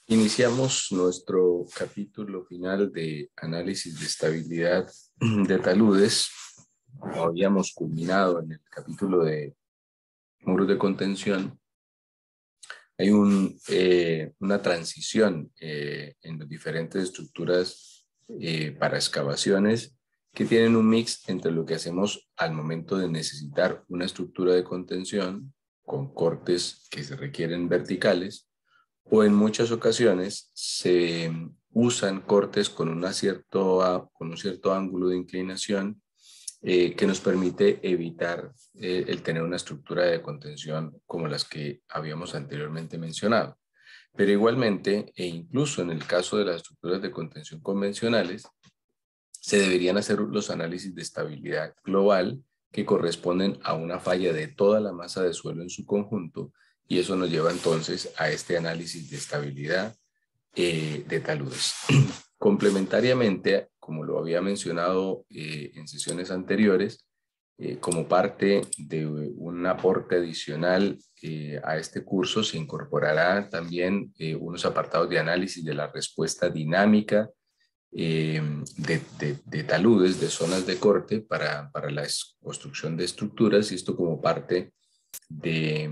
Iniciamos nuestro capítulo final de análisis de estabilidad de taludes. Habíamos culminado en el capítulo de muros de contención. Hay una transición en las diferentes estructuras para excavaciones que tienen un mix entre lo que hacemos al momento de necesitar una estructura de contención con cortes que se requieren verticales, o en muchas ocasiones se usan cortes con un cierto ángulo de inclinación que nos permite evitar el tener una estructura de contención como las que habíamos anteriormente mencionado. Pero igualmente, e incluso en el caso de las estructuras de contención convencionales, se deberían hacer los análisis de estabilidad global que corresponden a una falla de toda la masa de suelo en su conjunto, y eso nos lleva entonces a este análisis de estabilidad de taludes. Complementariamente, como lo había mencionado en sesiones anteriores, como parte de un aporte adicional a este curso, se incorporará también unos apartados de análisis de la respuesta dinámica de taludes, de zonas de corte para la construcción de estructuras, y esto como parte de,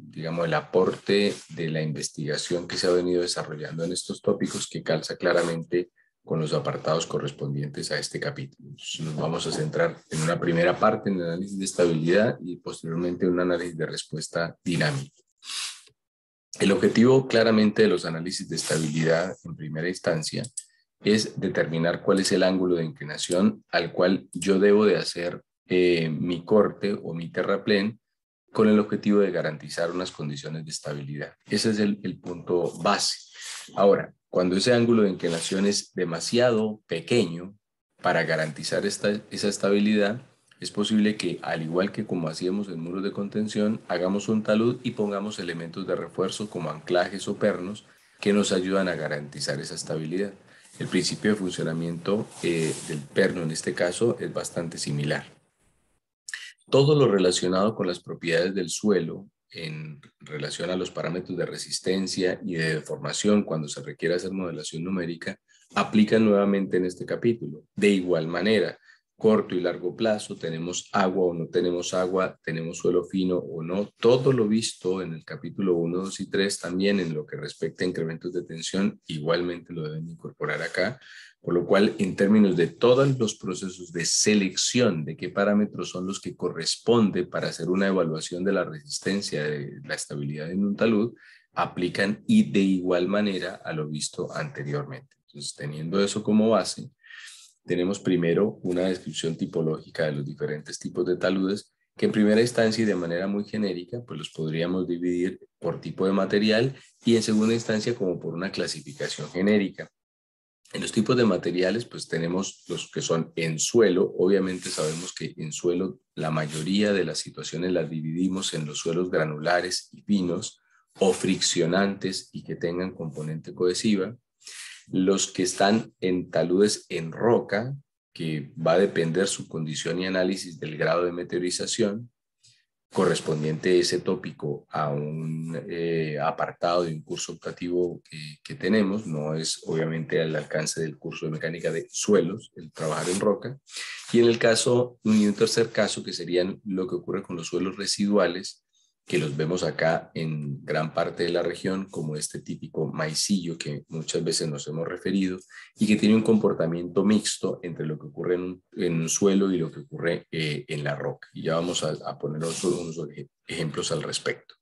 digamos, el aporte de la investigación que se ha venido desarrollando en estos tópicos, que calza claramente con los apartados correspondientes a este capítulo. Entonces, nos vamos a centrar en una primera parte en el análisis de estabilidad y posteriormente en un análisis de respuesta dinámica. El objetivo claramente de los análisis de estabilidad en primera instancia es determinar cuál es el ángulo de inclinación al cual yo debo de hacer mi corte o mi terraplén, con el objetivo de garantizar unas condiciones de estabilidad. Ese es el punto base. Ahora, cuando ese ángulo de inclinación es demasiado pequeño para garantizar esa estabilidad, es posible que, al igual que como hacíamos en muros de contención, hagamos un talud y pongamos elementos de refuerzo como anclajes o pernos que nos ayudan a garantizar esa estabilidad. El principio de funcionamiento del perno en este caso es bastante similar. Todo lo relacionado con las propiedades del suelo en relación a los parámetros de resistencia y de deformación cuando se requiere hacer modelación numérica aplica nuevamente en este capítulo. De igual manera, corto y largo plazo, tenemos agua o no tenemos agua, tenemos suelo fino o no, todo lo visto en el capítulo 1, 2 y 3 también en lo que respecta a incrementos de tensión, igualmente lo deben incorporar acá. Por lo cual, en términos de todos los procesos de selección de qué parámetros son los que corresponde para hacer una evaluación de la resistencia, de la estabilidad en un talud, aplican y de igual manera a lo visto anteriormente. Entonces, teniendo eso como base, tenemos primero una descripción tipológica de los diferentes tipos de taludes, que en primera instancia y de manera muy genérica, pues los podríamos dividir por tipo de material, y en segunda instancia como por una clasificación genérica. En los tipos de materiales, pues tenemos los que son en suelo. Obviamente sabemos que en suelo la mayoría de las situaciones las dividimos en los suelos granulares y finos, o friccionantes y que tengan componente cohesiva. Los que están en taludes en roca, que va a depender su condición y análisis del grado de meteorización, correspondiente ese tópico a un apartado de un curso optativo que tenemos. No es obviamente al alcance del curso de mecánica de suelos el trabajar en roca. Y en el caso, un tercer caso, que serían lo que ocurre con los suelos residuales, que los vemos acá en gran parte de la región, como este típico maicillo que muchas veces nos hemos referido, y que tiene un comportamiento mixto entre lo que ocurre en un suelo y lo que ocurre en la roca. Y ya vamos a poner unos ejemplos al respecto.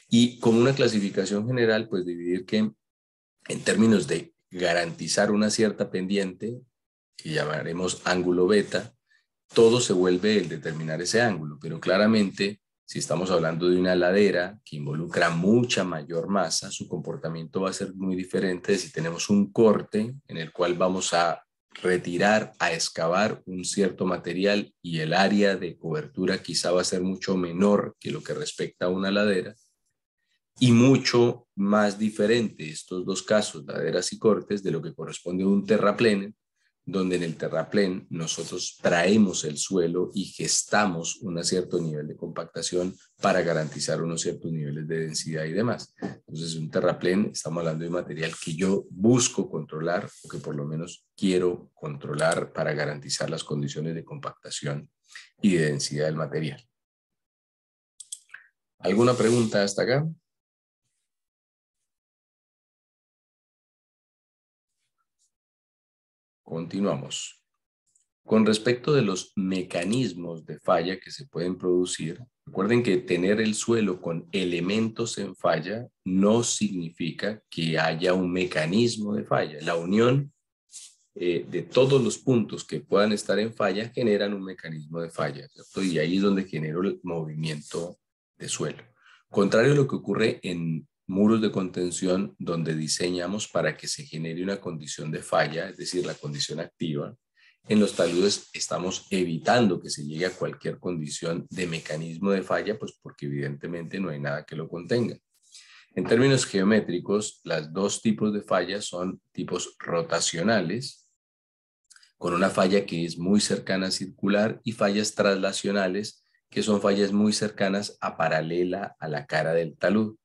Y como una clasificación general, pues dividir que en términos de garantizar una cierta pendiente, que llamaremos ángulo beta, todo se vuelve el determinar ese ángulo, pero claramente, si estamos hablando de una ladera que involucra mucha mayor masa, su comportamiento va a ser muy diferente de si tenemos un corte en el cual vamos a retirar, a excavar un cierto material y el área de cobertura quizá va a ser mucho menor que lo que respecta a una ladera, y mucho más diferente estos dos casos, laderas y cortes, de lo que corresponde a un terraplén, donde en el terraplén nosotros traemos el suelo y gestamos un cierto nivel de compactación para garantizar unos ciertos niveles de densidad y demás. Entonces, un terraplén, estamos hablando de material que yo busco controlar o que por lo menos quiero controlar para garantizar las condiciones de compactación y de densidad del material. ¿Alguna pregunta hasta acá? Continuamos. Con respecto de los mecanismos de falla que se pueden producir, recuerden que tener el suelo con elementos en falla no significa que haya un mecanismo de falla. La unión de todos los puntos que puedan estar en falla generan un mecanismo de falla, ¿cierto? Y ahí es donde genero el movimiento de suelo. Contrario a lo que ocurre en muros de contención, donde diseñamos para que se genere una condición de falla, es decir, la condición activa, en los taludes estamos evitando que se llegue a cualquier condición de mecanismo de falla, pues porque evidentemente no hay nada que lo contenga. En términos geométricos, los dos tipos de fallas son tipos rotacionales, con una falla que es muy cercana a circular, y fallas traslacionales, que son fallas muy cercanas a paralela a la cara del talud.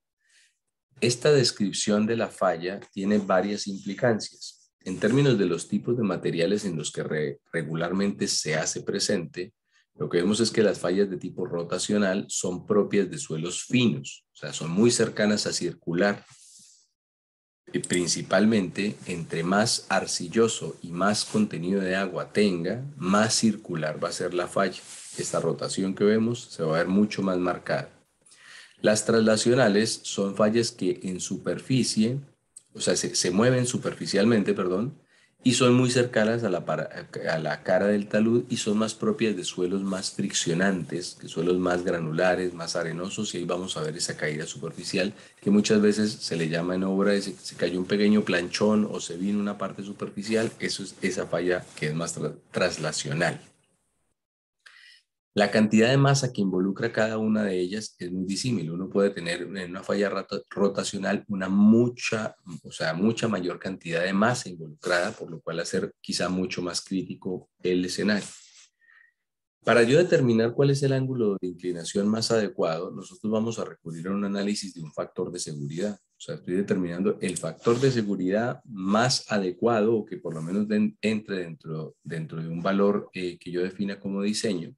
Esta descripción de la falla tiene varias implicancias. En términos de los tipos de materiales en los que regularmente se hace presente, lo que vemos es que las fallas de tipo rotacional son propias de suelos finos, o sea, son muy cercanas a circular. Y principalmente, entre más arcilloso y más contenido de agua tenga, más circular va a ser la falla. Esta rotación que vemos se va a ver mucho más marcada. Las traslacionales son fallas que en superficie, o sea, se mueven superficialmente, perdón, y son muy cercanas a la cara del talud y son más propias de suelos más friccionantes, que suelos más granulares, más arenosos, y ahí vamos a ver esa caída superficial que muchas veces se le llama en obra, se cayó un pequeño planchón o se vino una parte superficial, eso es esa falla que es más traslacional. La cantidad de masa que involucra cada una de ellas es muy disímil. Uno puede tener en una falla rotacional mucha mayor cantidad de masa involucrada, por lo cual hacer quizá mucho más crítico el escenario. Para yo determinar cuál es el ángulo de inclinación más adecuado, nosotros vamos a recurrir a un análisis de un factor de seguridad. O sea, estoy determinando el factor de seguridad más adecuado o que por lo menos entre dentro de un valor que yo defina como diseño.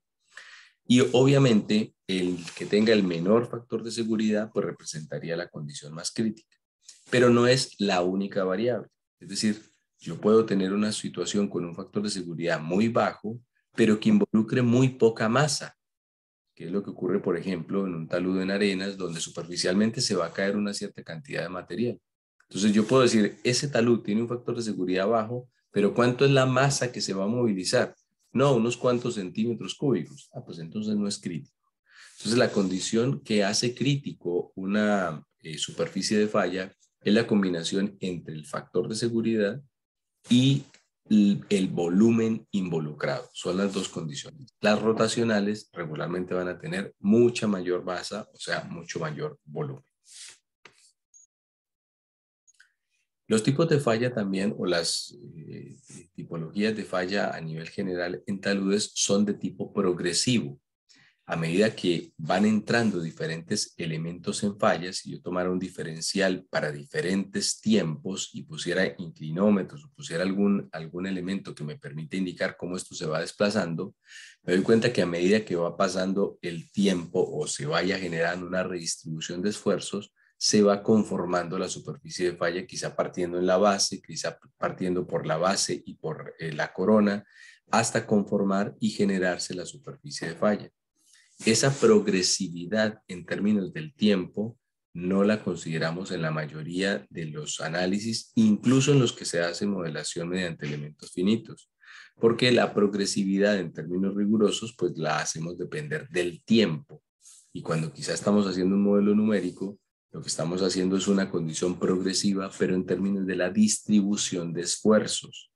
Y obviamente el que tenga el menor factor de seguridad pues representaría la condición más crítica. Pero no es la única variable. Es decir, yo puedo tener una situación con un factor de seguridad muy bajo, pero que involucre muy poca masa, que es lo que ocurre, por ejemplo, en un talud en arenas, donde superficialmente se va a caer una cierta cantidad de material. Entonces yo puedo decir, ese talud tiene un factor de seguridad bajo, pero ¿cuánto es la masa que se va a movilizar? No, unos cuantos centímetros cúbicos. Ah, pues entonces no es crítico. Entonces la condición que hace crítico una superficie de falla es la combinación entre el factor de seguridad y el volumen involucrado. Son las dos condiciones. Las rotacionales regularmente van a tener mucha mayor masa, o sea, mucho mayor volumen. Los tipos de falla también, o las tipologías de falla a nivel general en taludes son de tipo progresivo. A medida que van entrando diferentes elementos en fallas, si yo tomara un diferencial para diferentes tiempos y pusiera inclinómetros o pusiera algún elemento que me permite indicar cómo esto se va desplazando, me doy cuenta que a medida que va pasando el tiempo o se vaya generando una redistribución de esfuerzos, se va conformando la superficie de falla, quizá partiendo en la base, quizá partiendo por la base y por la corona, hasta conformar y generarse la superficie de falla. Esa progresividad en términos del tiempo no la consideramos en la mayoría de los análisis, incluso en los que se hace modelación mediante elementos finitos, porque la progresividad en términos rigurosos pues la hacemos depender del tiempo. Y cuando quizá estamos haciendo un modelo numérico, lo que estamos haciendo es una condición progresiva, pero en términos de la distribución de esfuerzos,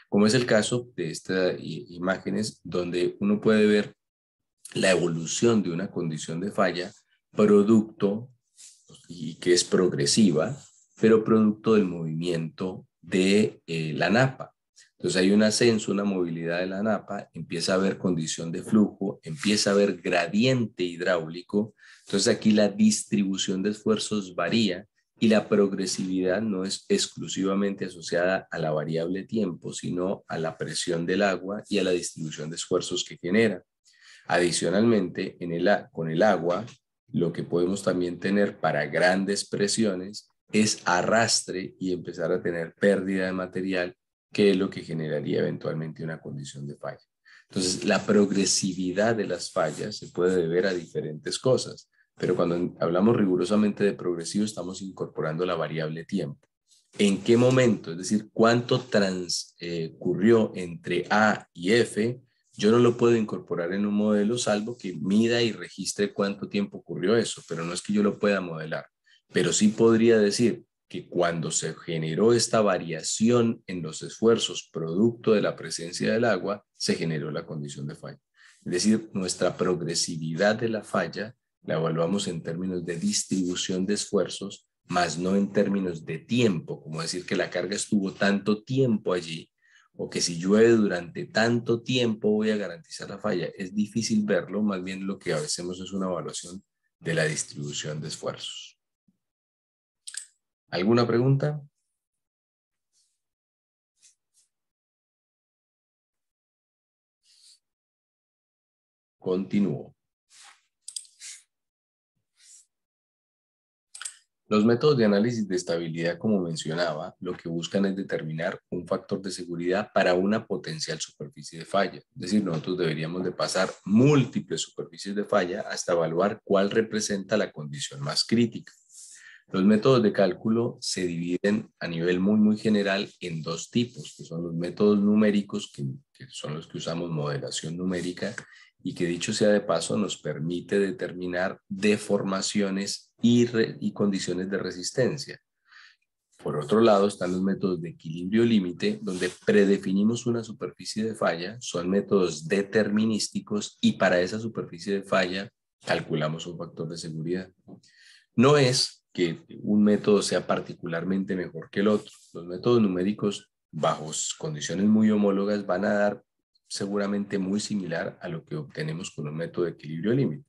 como es el caso de estas imágenes donde uno puede ver la evolución de una condición de falla producto y que es progresiva, pero producto del movimiento de la napa. Entonces hay un ascenso, una movilidad de la napa, empieza a haber condición de flujo, empieza a haber gradiente hidráulico. Entonces aquí la distribución de esfuerzos varía y la progresividad no es exclusivamente asociada a la variable tiempo, sino a la presión del agua y a la distribución de esfuerzos que genera. Adicionalmente, con el agua, lo que podemos también tener para grandes presiones es arrastre y empezar a tener pérdida de material, que es lo que generaría eventualmente una condición de falla. Entonces, la progresividad de las fallas se puede deber a diferentes cosas, pero cuando hablamos rigurosamente de progresivo estamos incorporando la variable tiempo. ¿En qué momento? Es decir, ¿cuánto transcurrió entre A y F? Yo no lo puedo incorporar en un modelo salvo que mida y registre cuánto tiempo ocurrió eso, pero no es que yo lo pueda modelar. Pero sí podría decir que cuando se generó esta variación en los esfuerzos producto de la presencia del agua, se generó la condición de falla. Es decir, nuestra progresividad de la falla la evaluamos en términos de distribución de esfuerzos, más no en términos de tiempo, como decir que la carga estuvo tanto tiempo allí, o que si llueve durante tanto tiempo voy a garantizar la falla. Es difícil verlo, más bien lo que hacemos es una evaluación de la distribución de esfuerzos. ¿Alguna pregunta? Continúo. Los métodos de análisis de estabilidad, como mencionaba, lo que buscan es determinar un factor de seguridad para una potencial superficie de falla. Es decir, nosotros deberíamos de pasar múltiples superficies de falla hasta evaluar cuál representa la condición más crítica. Los métodos de cálculo se dividen a nivel muy general en dos tipos, que son los métodos numéricos, que son los que usamos modelación numérica, y que dicho sea de paso nos permite determinar deformaciones y condiciones de resistencia. Por otro lado están los métodos de equilibrio límite, donde predefinimos una superficie de falla, son métodos determinísticos y para esa superficie de falla calculamos un factor de seguridad. No es que un método sea particularmente mejor que el otro. Los métodos numéricos bajo condiciones muy homólogas van a dar seguramente muy similar a lo que obtenemos con un método de equilibrio límite.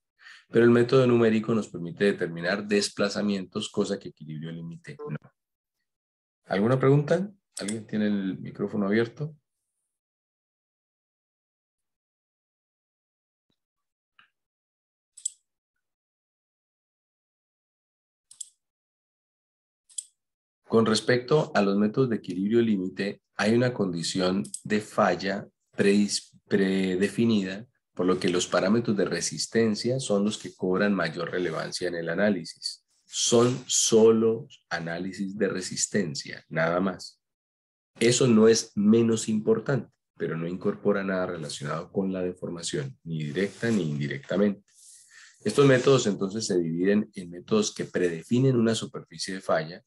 Pero el método numérico nos permite determinar desplazamientos, cosa que equilibrio límite no. ¿Alguna pregunta? ¿Alguien tiene el micrófono abierto? Con respecto a los métodos de equilibrio límite, hay una condición de falla predefinida, por lo que los parámetros de resistencia son los que cobran mayor relevancia en el análisis. Son solo análisis de resistencia, nada más. Eso no es menos importante, pero no incorpora nada relacionado con la deformación, ni directa ni indirectamente. Estos métodos entonces se dividen en métodos que predefinen una superficie de falla.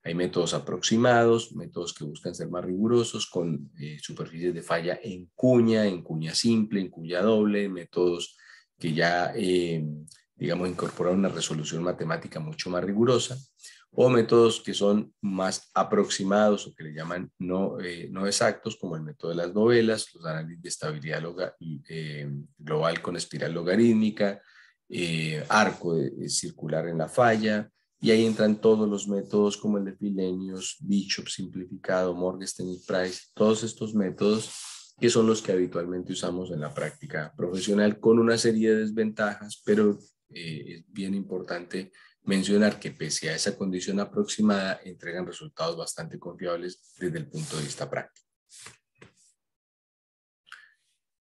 Hay métodos aproximados, métodos que buscan ser más rigurosos con superficies de falla en cuña simple, en cuña doble, métodos que ya, digamos, incorporan una resolución matemática mucho más rigurosa, o métodos que son más aproximados o que le llaman no exactos, como el método de las novelas, los análisis de estabilidad global con espiral logarítmica, arco circular en la falla, y ahí entran todos los métodos como el de Fillenius, Bishop simplificado, Morgenstern y Price, todos estos métodos que son los que habitualmente usamos en la práctica profesional con una serie de desventajas, pero es bien importante mencionar que pese a esa condición aproximada, entregan resultados bastante confiables desde el punto de vista práctico.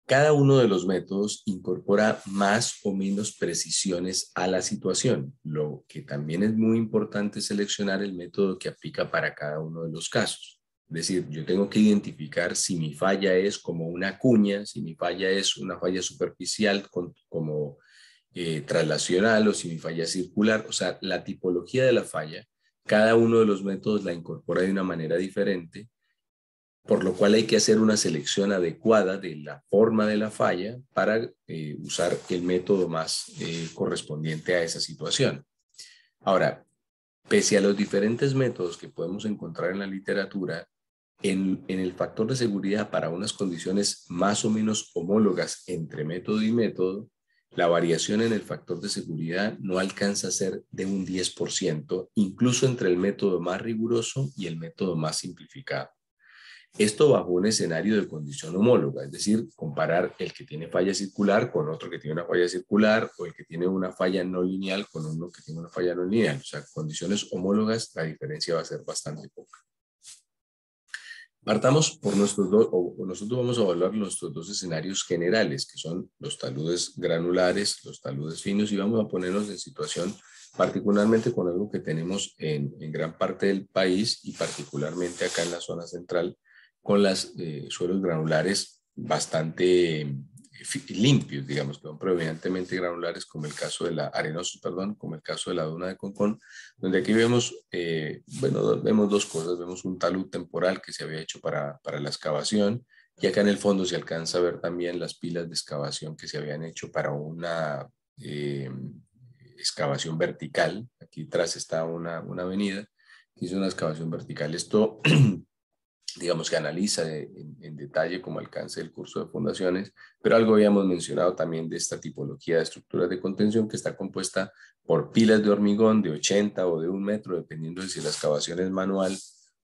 Cada uno de los métodos incorpora más o menos precisiones a la situación, lo que también es muy importante seleccionar el método que aplica para cada uno de los casos. Es decir, yo tengo que identificar si mi falla es como una cuña, si mi falla es una falla superficial como traslacional o si mi falla es circular. O sea, la tipología de la falla, cada uno de los métodos la incorpora de una manera diferente, por lo cual hay que hacer una selección adecuada de la forma de la falla para usar el método más correspondiente a esa situación. Ahora, pese a los diferentes métodos que podemos encontrar en la literatura, En el factor de seguridad para unas condiciones más o menos homólogas entre método y método, la variación en el factor de seguridad no alcanza a ser de un 10%, incluso entre el método más riguroso y el método más simplificado. Esto bajo un escenario de condición homóloga, es decir, comparar el que tiene falla circular con otro que tiene una falla circular, o el que tiene una falla no lineal con uno que tiene una falla no lineal. O sea, condiciones homólogas, la diferencia va a ser bastante poca. Partamos por nuestros dos, o nosotros vamos a evaluar nuestros dos escenarios generales, que son los taludes granulares, los taludes finos, y vamos a ponernos en situación particularmente con algo que tenemos en gran parte del país y particularmente acá en la zona central, con los suelos granulares bastante limpios, digamos, que son predominantemente granulares, como el caso de la arenosos, perdón, como el caso de la duna de Concón, donde aquí vemos, bueno, vemos dos cosas. Vemos un talud temporal que se había hecho para la excavación, y acá en el fondo se alcanza a ver también las pilas de excavación que se habían hecho para una excavación vertical. Aquí atrás está una avenida que hizo una excavación vertical. Esto digamos que analiza en detalle cómo alcance el curso de fundaciones, pero algo habíamos mencionado también de esta tipología de estructuras de contención, que está compuesta por pilas de hormigón de 80 o de 1 metro, dependiendo de si la excavación es manual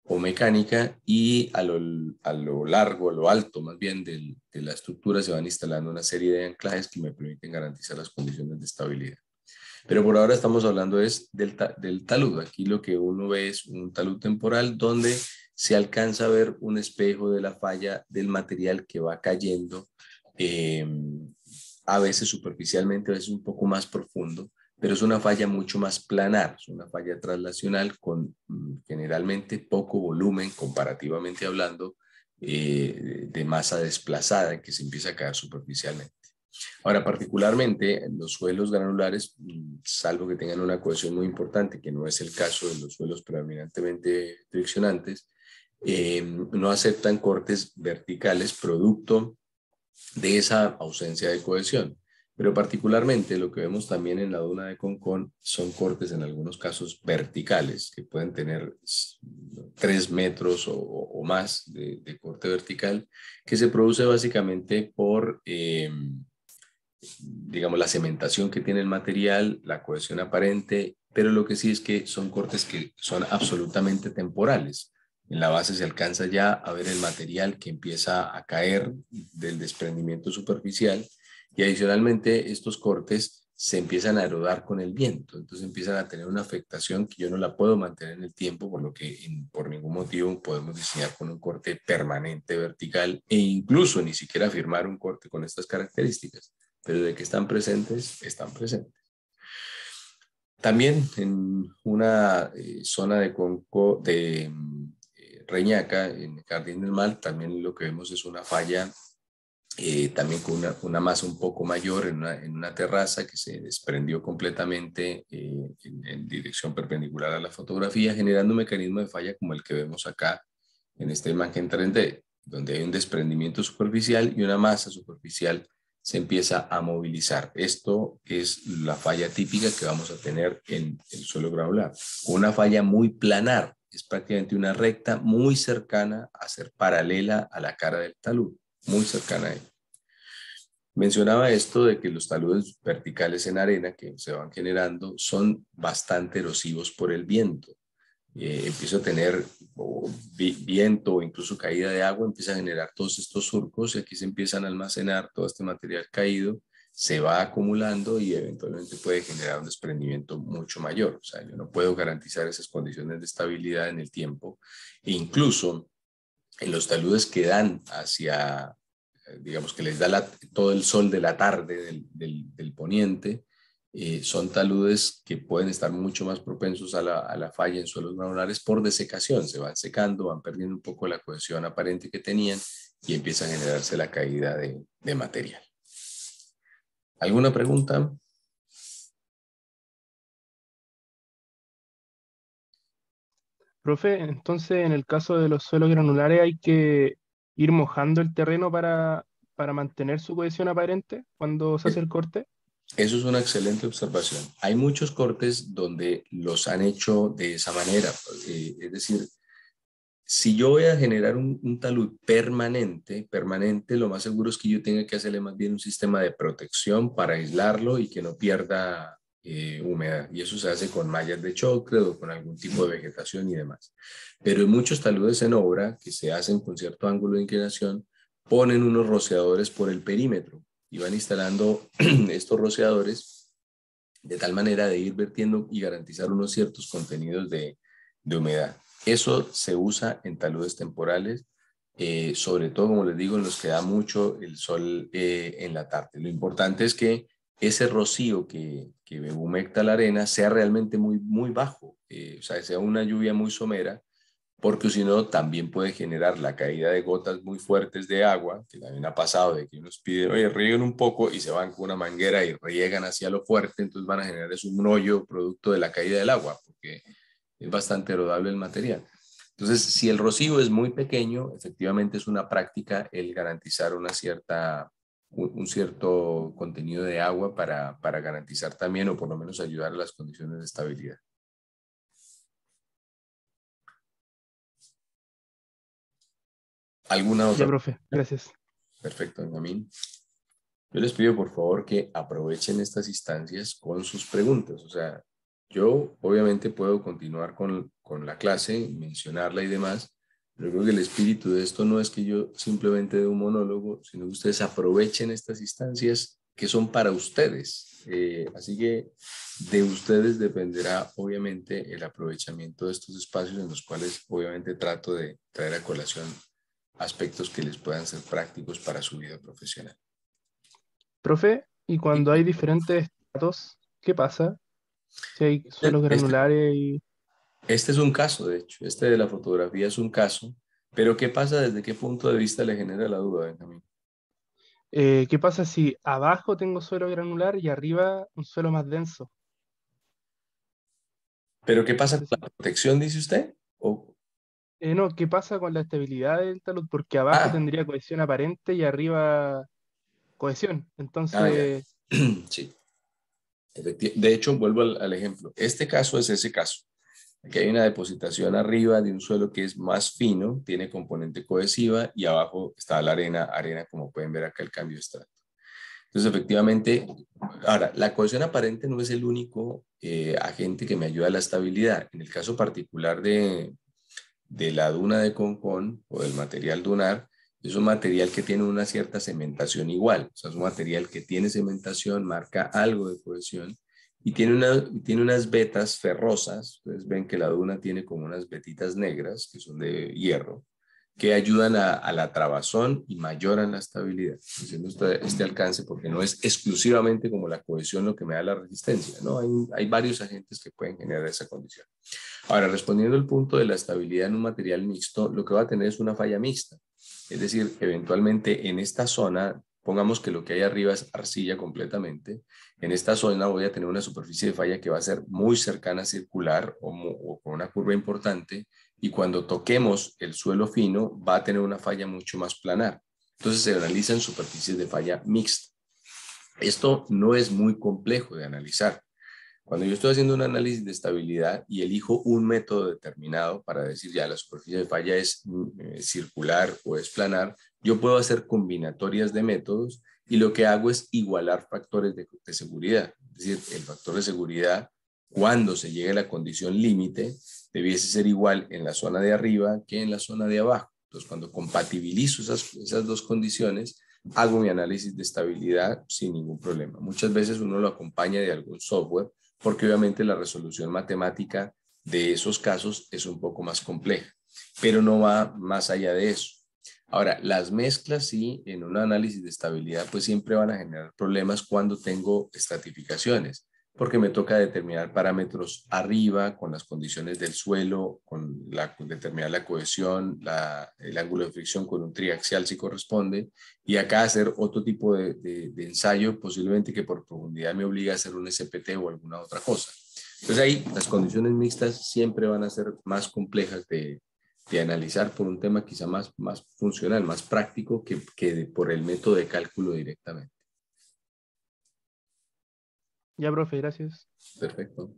o mecánica, y a lo largo, a lo alto más bien de la estructura se van instalando una serie de anclajes que me permiten garantizar las condiciones de estabilidad. Pero por ahora estamos hablando del talud. Aquí lo que uno ve es un talud temporal donde se alcanza a ver un espejo de la falla del material que va cayendo, eh, a veces superficialmente, a veces un poco más profundo, pero es una falla mucho más planar, es una falla traslacional con generalmente poco volumen, comparativamente hablando, de masa desplazada que se empieza a caer superficialmente. Ahora, particularmente los suelos granulares, salvo que tengan una cohesión muy importante, que no es el caso de los suelos predominantemente friccionantes, no aceptan cortes verticales producto de esa ausencia de cohesión. Pero particularmente lo que vemos también en la duna de Concón son cortes en algunos casos verticales, que pueden tener 3 metros o más de corte vertical, que se produce básicamente por digamos, la cementación que tiene el material, la cohesión aparente, pero lo que sí es que son cortes que son absolutamente temporales. En la base se alcanza ya a ver el material que empieza a caer del desprendimiento superficial, y adicionalmente estos cortes se empiezan a erodar con el viento, entonces empiezan a tener una afectación que yo no la puedo mantener en el tiempo, por lo que por ningún motivo podemos diseñar con un corte permanente vertical, e incluso ni siquiera firmar un corte con estas características, pero de que están presentes, están presentes. También en una zona de Reñaca, en Jardín del Mar, también lo que vemos es una falla, también con una masa un poco mayor en una terraza que se desprendió completamente en dirección perpendicular a la fotografía, generando un mecanismo de falla como el que vemos acá en esta imagen 3D, donde hay un desprendimiento superficial y una masa superficial se empieza a movilizar. Esto es la falla típica que vamos a tener en el suelo granular. Una falla muy planar, es prácticamente una recta muy cercana a ser paralela a la cara del talud, muy cercana a él. Mencionaba esto de que los taludes verticales en arena que se van generando son bastante erosivos por el viento. Empiezo a tener viento o incluso caída de agua, empieza a generar todos estos surcos, y aquí se empiezan a almacenar todo este material caído, se va acumulando y eventualmente puede generar un desprendimiento mucho mayor. O sea, yo no puedo garantizar esas condiciones de estabilidad en el tiempo, e incluso en los taludes que dan hacia, digamos que les da todo el sol de la tarde del poniente, son taludes que pueden estar mucho más propensos a la falla en suelos granulares por desecación. Se van secando, van perdiendo un poco la cohesión aparente que tenían y empieza a generarse la caída de material. ¿Alguna pregunta? Profe, entonces en el caso de los suelos granulares hay que ir mojando el terreno para mantener su cohesión aparente cuando se hace Eh, el corte. Eso es una excelente observación. Hay muchos cortes donde los han hecho de esa manera, es decir, si yo voy a generar un talud permanente, lo más seguro es que yo tenga que hacerle más bien un sistema de protección para aislarlo y que no pierda humedad. Y eso se hace con mallas de chocre o con algún tipo de vegetación y demás. Pero en muchos taludes en obra, que se hacen con cierto ángulo de inclinación, ponen unos rociadores por el perímetro y van instalando estos rociadores de tal manera de ir vertiendo y garantizar unos ciertos contenidos de humedad. Eso se usa en taludes temporales, sobre todo, como les digo, en los que da mucho el sol en la tarde. Lo importante es que ese rocío que humecta la arena sea realmente muy bajo, o sea, sea una lluvia muy somera, porque si no también puede generar la caída de gotas muy fuertes de agua, que también ha pasado de que unos piden, oye, rieguen un poco y se van con una manguera y riegan hacia lo fuerte, entonces van a generar es un hoyo producto de la caída del agua, porque es bastante erodable el material. Entonces, si el rocío es muy pequeño, efectivamente es una práctica el garantizar un cierto contenido de agua para garantizar también o por lo menos ayudar a las condiciones de estabilidad. ¿Alguna Ya, otra? profe, gracias. Perfecto, Benjamín. Yo les pido por favor que aprovechen estas instancias con sus preguntas. O sea, yo obviamente puedo continuar con la clase, mencionarla y demás, pero creo que el espíritu de esto no es que yo simplemente dé un monólogo, sino que ustedes aprovechen estas instancias que son para ustedes. Así que de ustedes dependerá obviamente el aprovechamiento de estos espacios en los cuales obviamente trato de traer a colación aspectos que les puedan ser prácticos para su vida profesional. Profe, y cuando hay diferentes estratos, ¿qué pasa? Si hay suelos Este, granulares y este es un caso, de hecho, este de la fotografía es un caso, pero ¿qué pasa? ¿Desde qué punto de vista le genera la duda, Benjamín? ¿qué pasa si abajo tengo suelo granular y arriba un suelo más denso? ¿Pero qué No pasa sé con si... la protección, dice usted? no, ¿qué pasa con la estabilidad del talud? Porque abajo Ah, tendría cohesión aparente y arriba cohesión. ya. Entonces, Sí, de hecho, vuelvo al ejemplo. Este caso es ese caso. Aquí hay una depositación arriba de un suelo que es más fino, tiene componente cohesiva y abajo está la arena como pueden ver acá el cambio de estrato. Entonces, efectivamente, ahora, la cohesión aparente no es el único agente que me ayuda a la estabilidad. En el caso particular de la duna de Concón o del material dunar, es un material que tiene una cierta cementación igual. O sea, es un material que tiene cementación, marca algo de cohesión y tiene unas vetas ferrosas. Ustedes ven que la duna tiene como unas vetitas negras que son de hierro que ayudan a la trabazón y mayoran la estabilidad, haciendo este alcance, porque no es exclusivamente como la cohesión lo que me da la resistencia, ¿no? Hay varios agentes que pueden generar esa condición. Ahora, respondiendo al punto de la estabilidad en un material mixto, lo que va a tener es una falla mixta. Es decir, eventualmente en esta zona, pongamos que lo que hay arriba es arcilla completamente, en esta zona voy a tener una superficie de falla que va a ser muy cercana a circular o con una curva importante y cuando toquemos el suelo fino va a tener una falla mucho más planar. Entonces se analizan superficies de falla mixta. Esto no es muy complejo de analizar. Cuando yo estoy haciendo un análisis de estabilidad y elijo un método determinado para decir ya la superficie de falla es circular o es planar, yo puedo hacer combinatorias de métodos y lo que hago es igualar factores de seguridad. Es decir, el factor de seguridad, cuando se llegue a la condición límite, debiese ser igual en la zona de arriba que en la zona de abajo. Entonces, cuando compatibilizo esas dos condiciones, hago mi análisis de estabilidad sin ningún problema. Muchas veces uno lo acompaña de algún software porque obviamente la resolución matemática de esos casos es un poco más compleja, pero no va más allá de eso. Ahora, las mezclas sí, en un análisis de estabilidad, pues siempre van a generar problemas cuando tengo estratificaciones, porque me toca determinar parámetros arriba con las condiciones del suelo, determinar la cohesión, el ángulo de fricción con un triaxial si corresponde, y acá hacer otro tipo de ensayo, posiblemente que por profundidad me obliga a hacer un SPT o alguna otra cosa. Entonces ahí las condiciones mixtas siempre van a ser más complejas de analizar por un tema quizá más funcional, más práctico que por el método de cálculo directamente. ya, profe, gracias. Perfecto.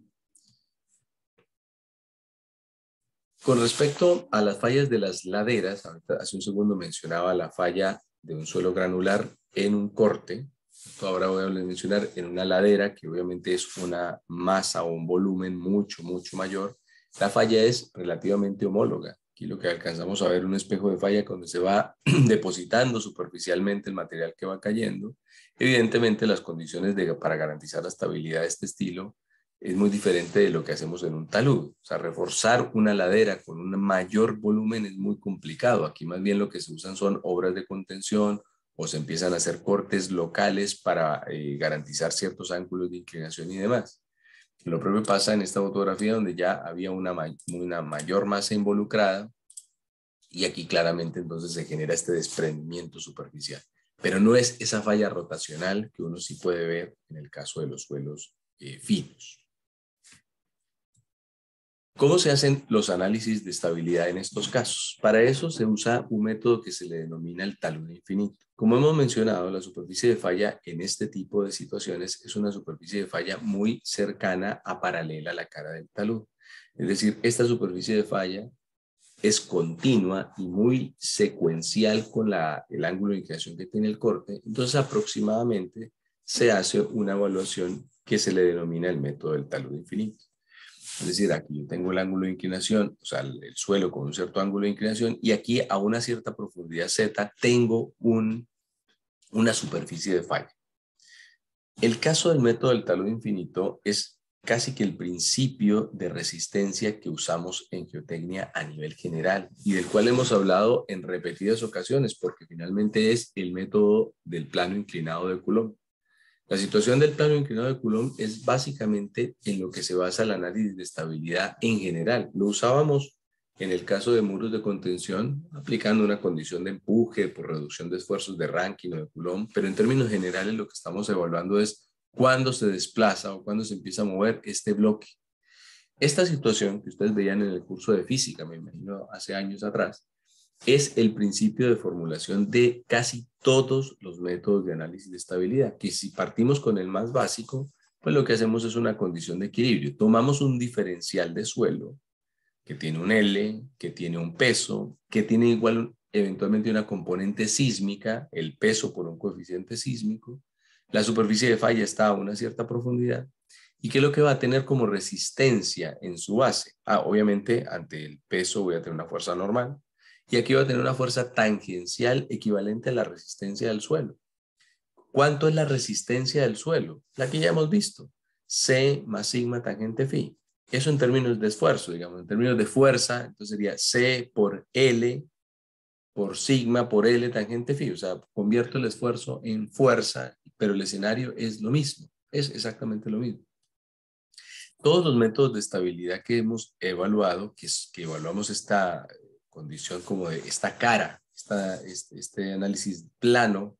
Con respecto a las fallas de las laderas, ahorita hace un segundo mencionaba la falla de un suelo granular en un corte. Ahora voy a mencionar en una ladera, que obviamente es una masa o un volumen mucho, mucho mayor. La falla es relativamente homóloga. Aquí lo que alcanzamos a ver un espejo de falla cuando se va depositando superficialmente el material que va cayendo. Evidentemente las condiciones para garantizar la estabilidad de este estilo es muy diferente de lo que hacemos en un talud. O sea, reforzar una ladera con un mayor volumen es muy complicado. Aquí más bien lo que se usan son obras de contención o se empiezan a hacer cortes locales para garantizar ciertos ángulos de inclinación y demás. Lo propio pasa en esta fotografía donde ya había una mayor masa involucrada y aquí claramente entonces se genera este desprendimiento superficial. Pero no es esa falla rotacional que uno sí puede ver en el caso de los suelos finos. ¿Cómo se hacen los análisis de estabilidad en estos casos? Para eso se usa un método que se le denomina el talud infinito. Como hemos mencionado, la superficie de falla en este tipo de situaciones es una superficie de falla muy cercana a paralela a la cara del talud. Es decir, esta superficie de falla es continua y muy secuencial con el ángulo de inclinación que tiene el corte. Entonces, aproximadamente se hace una evaluación que se le denomina el método del talud infinito. Es decir, aquí yo tengo el ángulo de inclinación, o sea, el suelo con un cierto ángulo de inclinación, y aquí a una cierta profundidad Z tengo una superficie de falla. El caso del método del talud infinito es casi que el principio de resistencia que usamos en geotecnia a nivel general y del cual hemos hablado en repetidas ocasiones porque finalmente es el método del plano inclinado de Coulomb. La situación del plano inclinado de Coulomb es básicamente en lo que se basa el análisis de estabilidad en general. Lo usábamos en el caso de muros de contención, aplicando una condición de empuje por reducción de esfuerzos de Rankine o de Coulomb, pero en términos generales lo que estamos evaluando es cuándo se desplaza o cuándo se empieza a mover este bloque. Esta situación que ustedes veían en el curso de física, me imagino, hace años atrás, es el principio de formulación de casi todos los métodos de análisis de estabilidad, que si partimos con el más básico, pues lo que hacemos es una condición de equilibrio. Tomamos un diferencial de suelo que tiene un L, que tiene un peso, que tiene igual eventualmente una componente sísmica, el peso por un coeficiente sísmico, la superficie de falla está a una cierta profundidad, y qué es lo que va a tener como resistencia en su base. Obviamente ante el peso voy a tener una fuerza normal, y aquí va a tener una fuerza tangencial equivalente a la resistencia del suelo. ¿Cuánto es la resistencia del suelo? La que ya hemos visto, C más sigma tangente phi. Eso en términos de esfuerzo, digamos, en términos de fuerza, entonces sería C por L por sigma por L tangente phi. O sea, convierto el esfuerzo en fuerza, pero el escenario es lo mismo, es exactamente lo mismo. Todos los métodos de estabilidad que hemos evaluado, que evaluamos esta condición como de esta cara, este análisis plano,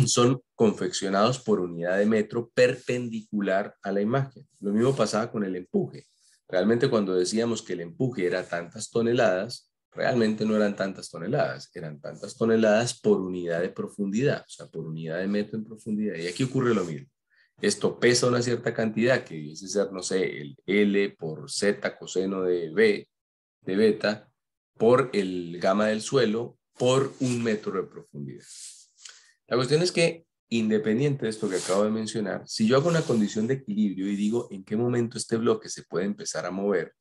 son confeccionados por unidad de metro perpendicular a la imagen. Lo mismo pasaba con el empuje. Realmente cuando decíamos que el empuje era tantas toneladas, realmente no eran tantas toneladas, eran tantas toneladas por unidad de profundidad, o sea, por unidad de metro en profundidad. Y aquí ocurre lo mismo. Esto pesa una cierta cantidad, que dice ser, no sé, el L por Z coseno de B, de beta, por el gamma del suelo, por un metro de profundidad. La cuestión es que, independiente de esto que acabo de mencionar, si yo hago una condición de equilibrio y digo en qué momento este bloque se puede empezar a mover,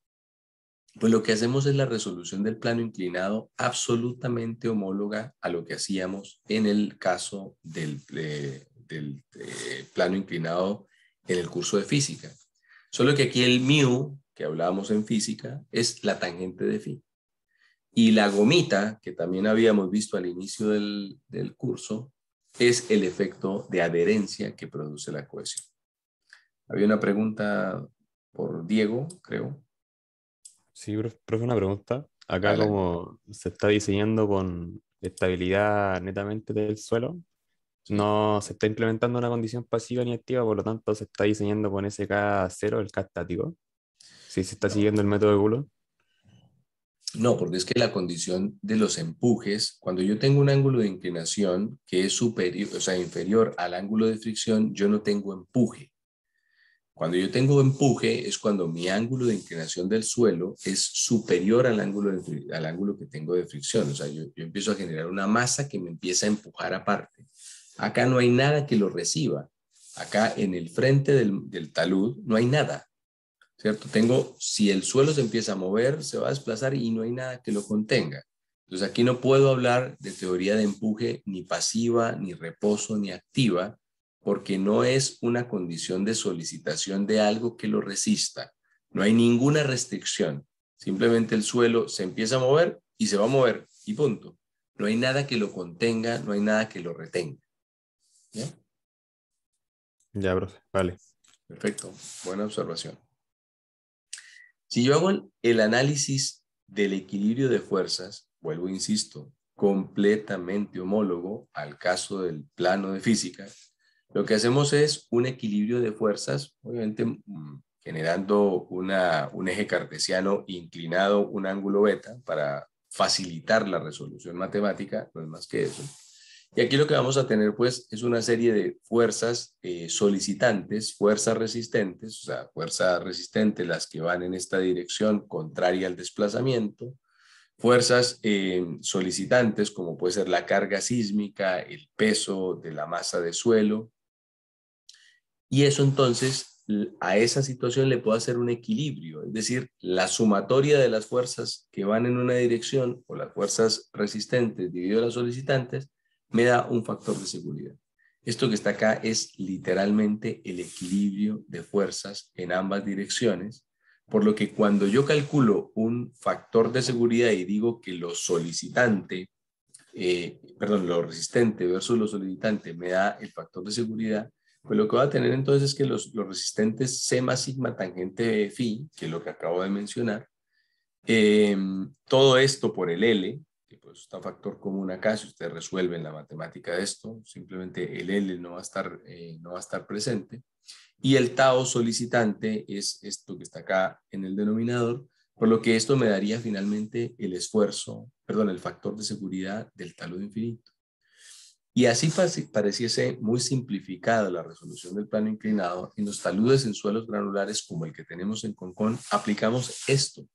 pues lo que hacemos es la resolución del plano inclinado absolutamente homóloga a lo que hacíamos en el caso del plano inclinado en el curso de física. Solo que aquí el mu, que hablábamos en física, es la tangente de phi. Y la gomita, que también habíamos visto al inicio del curso, es el efecto de adherencia que produce la cohesión. Había una pregunta por Diego, creo. Sí, profe, una pregunta. Acá Adelante. como se está diseñando con estabilidad netamente del suelo, Sí. no se está implementando una condición pasiva ni activa, por lo tanto se está diseñando con ese K0, el K estático. Sí, se está No, siguiendo el método de Coulomb. no, porque es que la condición de los empujes, cuando yo tengo un ángulo de inclinación que es superior, o sea, inferior al ángulo de fricción, yo no tengo empuje. Cuando yo tengo empuje es cuando mi ángulo de inclinación del suelo es superior al ángulo que tengo de fricción. O sea, yo empiezo a generar una masa que me empieza a empujar aparte. Acá no hay nada que lo reciba. Acá en el frente del talud no hay nada, ¿cierto? Si el suelo se empieza a mover, se va a desplazar y no hay nada que lo contenga. Entonces aquí no puedo hablar de teoría de empuje ni pasiva, ni reposo, ni activa, porque no es una condición de solicitación de algo que lo resista. No hay ninguna restricción. Simplemente el suelo se empieza a mover y se va a mover y punto. No hay nada que lo contenga, no hay nada que lo retenga. ¿Ya? Ya, profe, vale. Perfecto, buena observación. Si yo hago el análisis del equilibrio de fuerzas, vuelvo, insisto, completamente homólogo al caso del plano de física, lo que hacemos es un equilibrio de fuerzas, obviamente generando un eje cartesiano inclinado, un ángulo beta, para facilitar la resolución matemática, no es más que eso. Y aquí lo que vamos a tener pues es una serie de fuerzas solicitantes, fuerzas resistentes, o sea, fuerzas resistentes las que van en esta dirección contraria al desplazamiento, fuerzas solicitantes como puede ser la carga sísmica, el peso de la masa de suelo, y eso entonces a esa situación le puedo hacer un equilibrio, es decir, la sumatoria de las fuerzas que van en una dirección o las fuerzas resistentes dividido las solicitantes me da un factor de seguridad. Esto que está acá es literalmente el equilibrio de fuerzas en ambas direcciones, por lo que cuando yo calculo un factor de seguridad y digo que lo lo resistente versus lo solicitante me da el factor de seguridad, pues lo que va a tener entonces es que los resistentes C más sigma tangente phi, que es lo que acabo de mencionar, todo esto por el L, que pues está factor común acá, si ustedes resuelven la matemática de esto, simplemente el L no va a estar presente, y el tau solicitante es esto que está acá en el denominador, por lo que esto me daría finalmente el factor de seguridad del talud infinito. Y así pareciese muy simplificada la resolución del plano inclinado, en los taludes en suelos granulares como el que tenemos en Concón, aplicamos esto,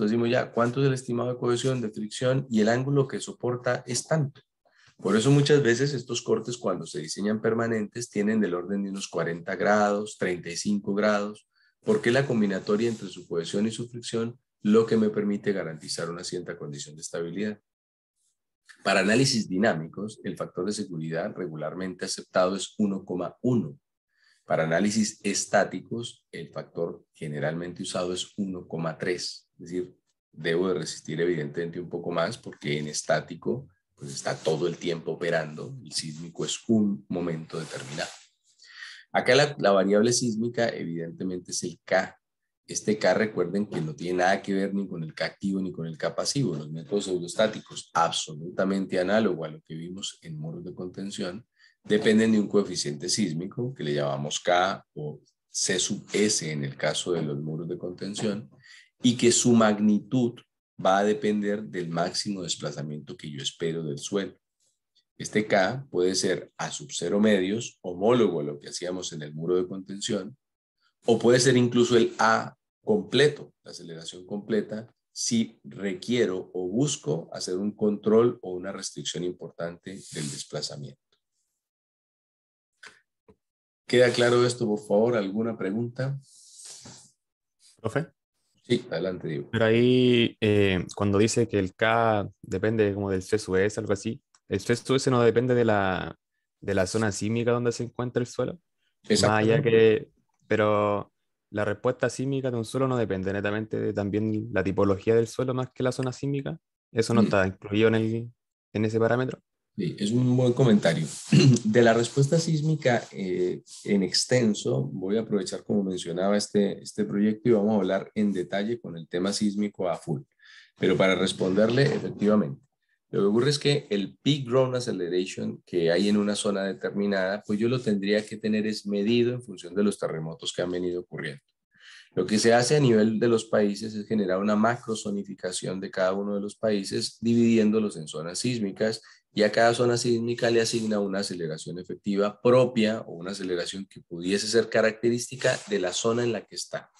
decimos ya, ¿cuánto es el estimado de cohesión, de fricción? Y el ángulo que soporta es tanto. Por eso muchas veces estos cortes cuando se diseñan permanentes tienen del orden de unos 40 grados, 35 grados, porque la combinatoria entre su cohesión y su fricción lo que me permite garantizar una cierta condición de estabilidad. Para análisis dinámicos, el factor de seguridad regularmente aceptado es 1,1. Para análisis estáticos, el factor generalmente usado es 1,3. Es decir, debo de resistir evidentemente un poco más porque en estático pues está todo el tiempo operando, el sísmico es un momento determinado. Acá la variable sísmica evidentemente es el K. Este K, recuerden que no tiene nada que ver ni con el K activo ni con el K pasivo. Los métodos pseudostáticos, absolutamente análogo a lo que vimos en muros de contención, dependen de un coeficiente sísmico que le llamamos K o C sub S en el caso de los muros de contención, y que su magnitud va a depender del máximo desplazamiento que yo espero del suelo. Este K puede ser A sub 0 medios, homólogo a lo que hacíamos en el muro de contención, o puede ser incluso el A completo, la aceleración completa, si requiero o busco hacer un control o una restricción importante del desplazamiento. ¿Queda claro esto, por favor? ¿Alguna pregunta? ¿Profe? Sí, adelante, Diego. Pero ahí, cuando dice que el K depende como del C sub S, algo así, el C sub S no depende de la zona sísmica donde se encuentra el suelo. Más allá Exactamente. pero la respuesta sísmica de un suelo no depende netamente de también la tipología del suelo más que la zona sísmica. Eso no está incluido en ese parámetro. Sí, es un buen comentario. De la respuesta sísmica en extenso, voy a aprovechar como mencionaba este proyecto y vamos a hablar en detalle con el tema sísmico a full. Pero para responderle, efectivamente, lo que ocurre es que el peak ground acceleration que hay en una zona determinada, pues yo lo tendría que tener es medido en función de los terremotos que han venido ocurriendo. Lo que se hace a nivel de los países es generar una macrozonificación de cada uno de los países, dividiéndolos en zonas sísmicas y a cada zona sísmica le asigna una aceleración efectiva propia o una aceleración que pudiese ser característica de la zona en la que está.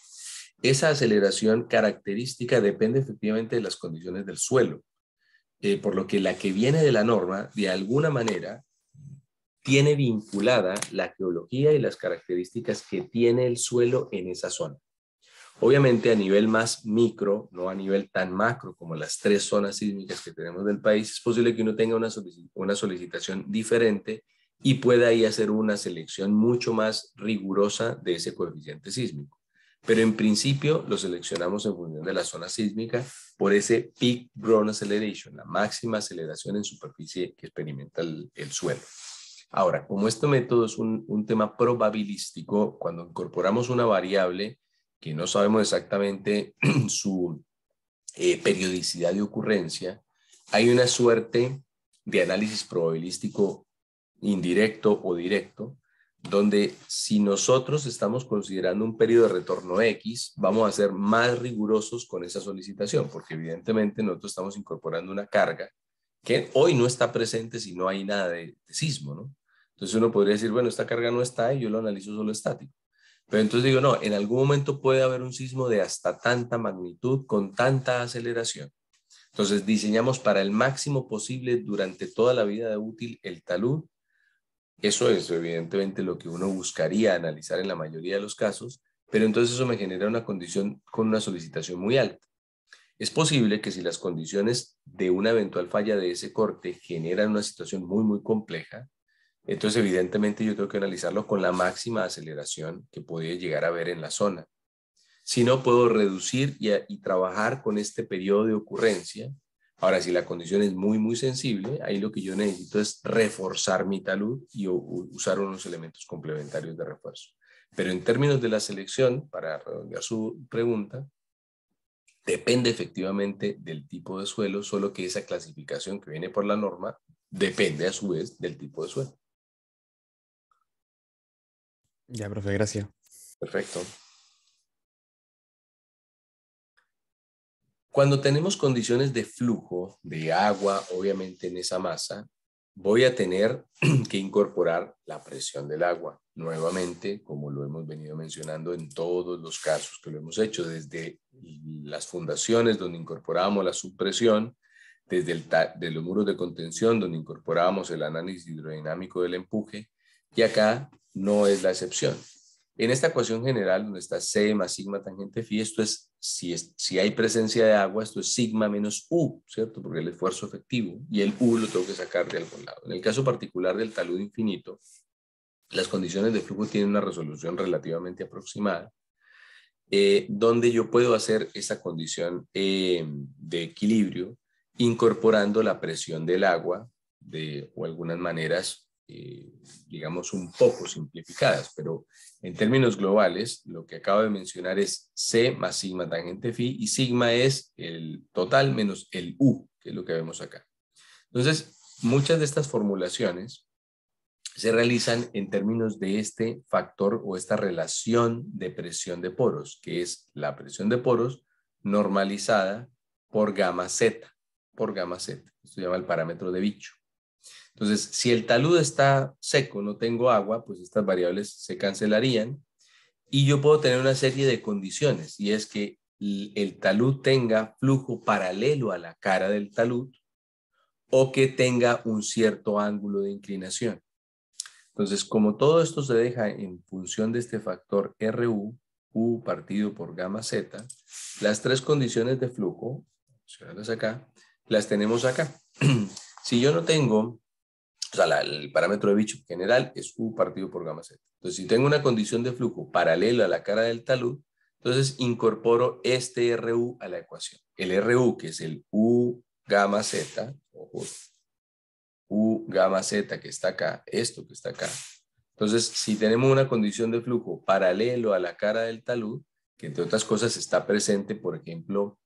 Esa aceleración característica depende efectivamente de las condiciones del suelo, por lo que la que viene de la norma, de alguna manera, tiene vinculada la geología y las características que tiene el suelo en esa zona. Obviamente a nivel más micro, no a nivel tan macro como las 3 zonas sísmicas que tenemos del país, es posible que uno tenga una solicitación diferente y pueda ahí hacer una selección mucho más rigurosa de ese coeficiente sísmico. Pero en principio lo seleccionamos en función de la zona sísmica por ese peak ground acceleration, la máxima aceleración en superficie que experimenta el suelo. Ahora, como este método es un tema probabilístico, cuando incorporamos una variable que no sabemos exactamente su periodicidad de ocurrencia, hay una suerte de análisis probabilístico indirecto o directo, donde si nosotros estamos considerando un periodo de retorno X, vamos a ser más rigurosos con esa solicitación, porque evidentemente nosotros estamos incorporando una carga que hoy no está presente si no hay nada de sismo, ¿no? Entonces uno podría decir, bueno, esta carga no está y yo lo analizo solo estático. Pero entonces digo, no, en algún momento puede haber un sismo de hasta tanta magnitud con tanta aceleración. Entonces diseñamos para el máximo posible durante toda la vida útil el talud. Eso es evidentemente lo que uno buscaría analizar en la mayoría de los casos, pero entonces eso me genera una condición con una solicitación muy alta. Es posible que si las condiciones de una eventual falla de ese corte generan una situación muy compleja, entonces evidentemente yo tengo que analizarlo con la máxima aceleración que puede llegar a haber en la zona. Si no, puedo reducir y trabajar con este periodo de ocurrencia. Ahora, si la condición es muy sensible, ahí lo que yo necesito es reforzar mi talud y usar unos elementos complementarios de refuerzo. Pero en términos de la selección, para redondear su pregunta, depende efectivamente del tipo de suelo, solo que esa clasificación que viene por la norma depende a su vez del tipo de suelo. Ya, profe, gracias. Perfecto. Cuando tenemos condiciones de flujo de agua, obviamente en esa masa, voy a tener que incorporar la presión del agua. Nuevamente, como lo hemos venido mencionando en todos los casos que lo hemos hecho, desde las fundaciones donde incorporamos la subpresión, desde los muros de contención donde incorporamos el análisis hidrodinámico del empuje, y acá no es la excepción. En esta ecuación general, donde está C más sigma tangente phi, esto es, si hay presencia de agua, esto es sigma menos U, ¿cierto? Porque el esfuerzo efectivo, y el U lo tengo que sacar de algún lado. En el caso particular del talud infinito, las condiciones de flujo tienen una resolución relativamente aproximada, donde yo puedo hacer esa condición de equilibrio incorporando la presión del agua o algunas maneras, digamos, un poco simplificadas, pero en términos globales, lo que acabo de mencionar es C más sigma tangente phi, y sigma es el total menos el U, que es lo que vemos acá. Entonces, muchas de estas formulaciones se realizan en términos de este factor o esta relación de presión de poros, que es la presión de poros normalizada por gamma Z, Esto se llama el parámetro de Bicho. Entonces, si el talud está seco, no tengo agua, pues estas variables se cancelarían y yo puedo tener una serie de condiciones, y es que el talud tenga flujo paralelo a la cara del talud o que tenga un cierto ángulo de inclinación. Entonces, como todo esto se deja en función de este factor RU, U partido por gamma Z, las 3 condiciones de flujo, acá, las tenemos acá. Si yo no tengo, o sea, el parámetro de Bicho general es U partido por gamma Z. Entonces, si tengo una condición de flujo paralela a la cara del talud, entonces incorporo este RU a la ecuación. El RU, que es el U gamma Z, ojo, U gamma Z que está acá, esto que está acá. Entonces, si tenemos una condición de flujo paralelo a la cara del talud, que entre otras cosas está presente, por ejemplo,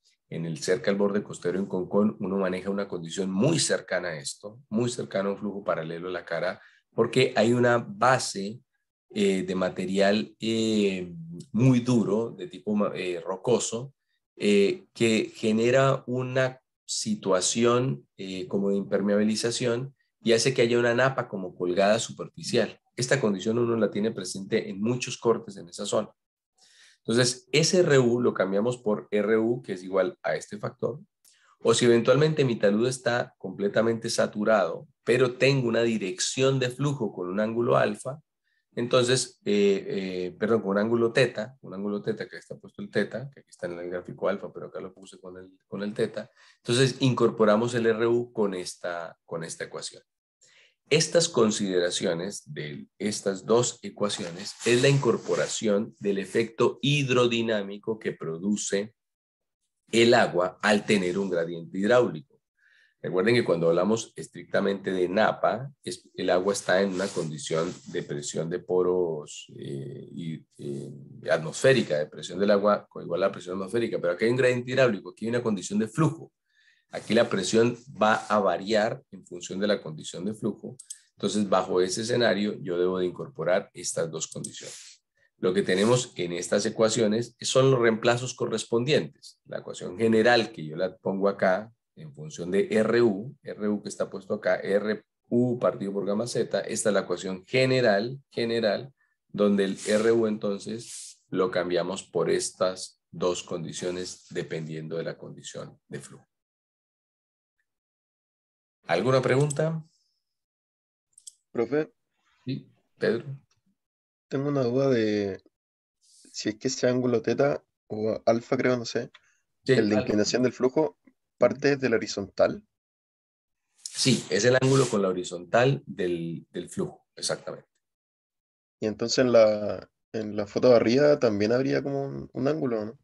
cerca al borde costero en Concón, uno maneja una condición muy cercana a esto, muy cercana a un flujo paralelo a la cara, porque hay una base de material muy duro, de tipo rocoso, que genera una situación como de impermeabilización y hace que haya una napa como colgada superficial. Esta condición uno la tiene presente en muchos cortes en esa zona. Entonces, ese RU lo cambiamos por RU, que es igual a este factor. O si eventualmente mi talud está completamente saturado, pero tengo una dirección de flujo con un ángulo alfa, entonces, con un ángulo teta, que está puesto el teta, que aquí está en el gráfico alfa, pero acá lo puse con el teta. Entonces, incorporamos el RU con esta ecuación. Estas consideraciones de estas dos ecuaciones es la incorporación del efecto hidrodinámico que produce el agua al tener un gradiente hidráulico. Recuerden que cuando hablamos estrictamente de napa, el agua está en una condición de presión de poros atmosférica, de presión del agua igual a la presión atmosférica, pero aquí hay un gradiente hidráulico, aquí hay una condición de flujo. Aquí la presión va a variar en función de la condición de flujo. Entonces, bajo ese escenario, yo debo de incorporar estas dos condiciones. Lo que tenemos en estas ecuaciones son los reemplazos correspondientes. La ecuación general que yo la pongo acá en función de RU que está puesto acá, RU partido por gamma Z, esta es la ecuación general, donde el RU entonces lo cambiamos por estas dos condiciones dependiendo de la condición de flujo. ¿Alguna pregunta? Profe, Sí, Pedro. tengo una duda de si es que ese ángulo teta o alfa, creo, no sé, Sí, el de inclinación del flujo parte desde la horizontal. sí, es el ángulo con la horizontal del flujo, exactamente. Y entonces en la foto de arriba también habría como un ángulo, ¿no?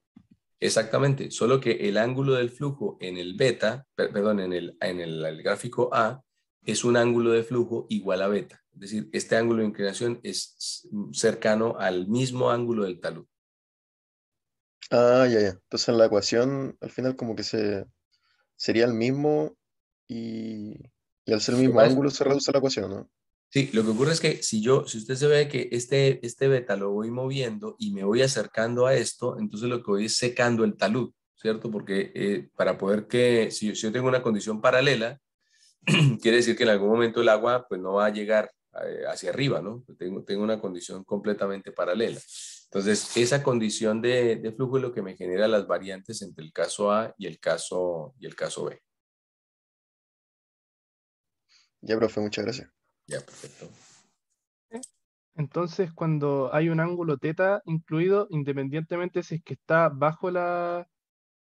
Exactamente, solo que el ángulo del flujo en el beta, perdón, en el gráfico A, es un ángulo de flujo igual a beta. Es decir, este ángulo de inclinación es cercano al mismo ángulo del talud. Ah, ya, ya. Entonces en la ecuación al final como que sería el mismo y, y al ser el Lo que mismo pasa es- ángulo se reduce la ecuación, ¿no? Sí, lo que ocurre es que si usted se ve que este beta lo voy moviendo y me voy acercando a esto, entonces lo que voy es secando el talud, ¿cierto? Porque para poder si yo tengo una condición paralela, quiere decir que en algún momento el agua pues no va a llegar hacia arriba, ¿no? Tengo una condición completamente paralela. Entonces, esa condición de flujo es lo que me genera las variantes entre el caso A y el caso B. Ya, profe, muchas gracias. Ya, perfecto. Entonces, cuando hay un ángulo teta incluido, independientemente si es que está bajo la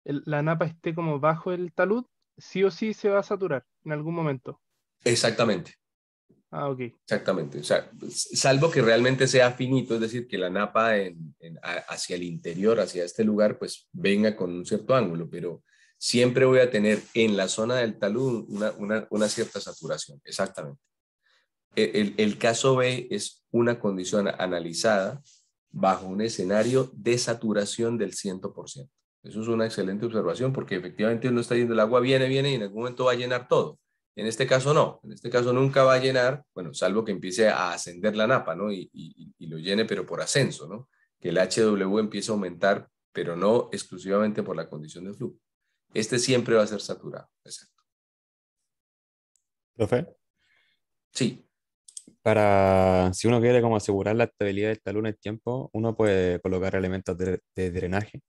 napa esté como bajo el talud, sí o sí se va a saturar en algún momento. Exactamente. Ah, ok. Exactamente, o sea, salvo que realmente sea finito, es decir, que la napa hacia el interior, hacia este lugar, pues venga con un cierto ángulo, pero siempre voy a tener en la zona del talud una cierta saturación, exactamente. El caso B es una condición analizada bajo un escenario de saturación del 100%. Eso es una excelente observación porque efectivamente uno está yendo, el agua viene y en algún momento va a llenar todo. En este caso no, en este caso nunca va a llenar, bueno, salvo que empiece a ascender la napa, ¿no? Y lo llene, pero por ascenso, ¿no? Que el HW empiece a aumentar, pero no exclusivamente por la condición de flujo. Este siempre va a ser saturado, exacto. Profe, Sí, si uno quiere como asegurar la estabilidad del talud en el tiempo, uno puede colocar elementos de drenaje.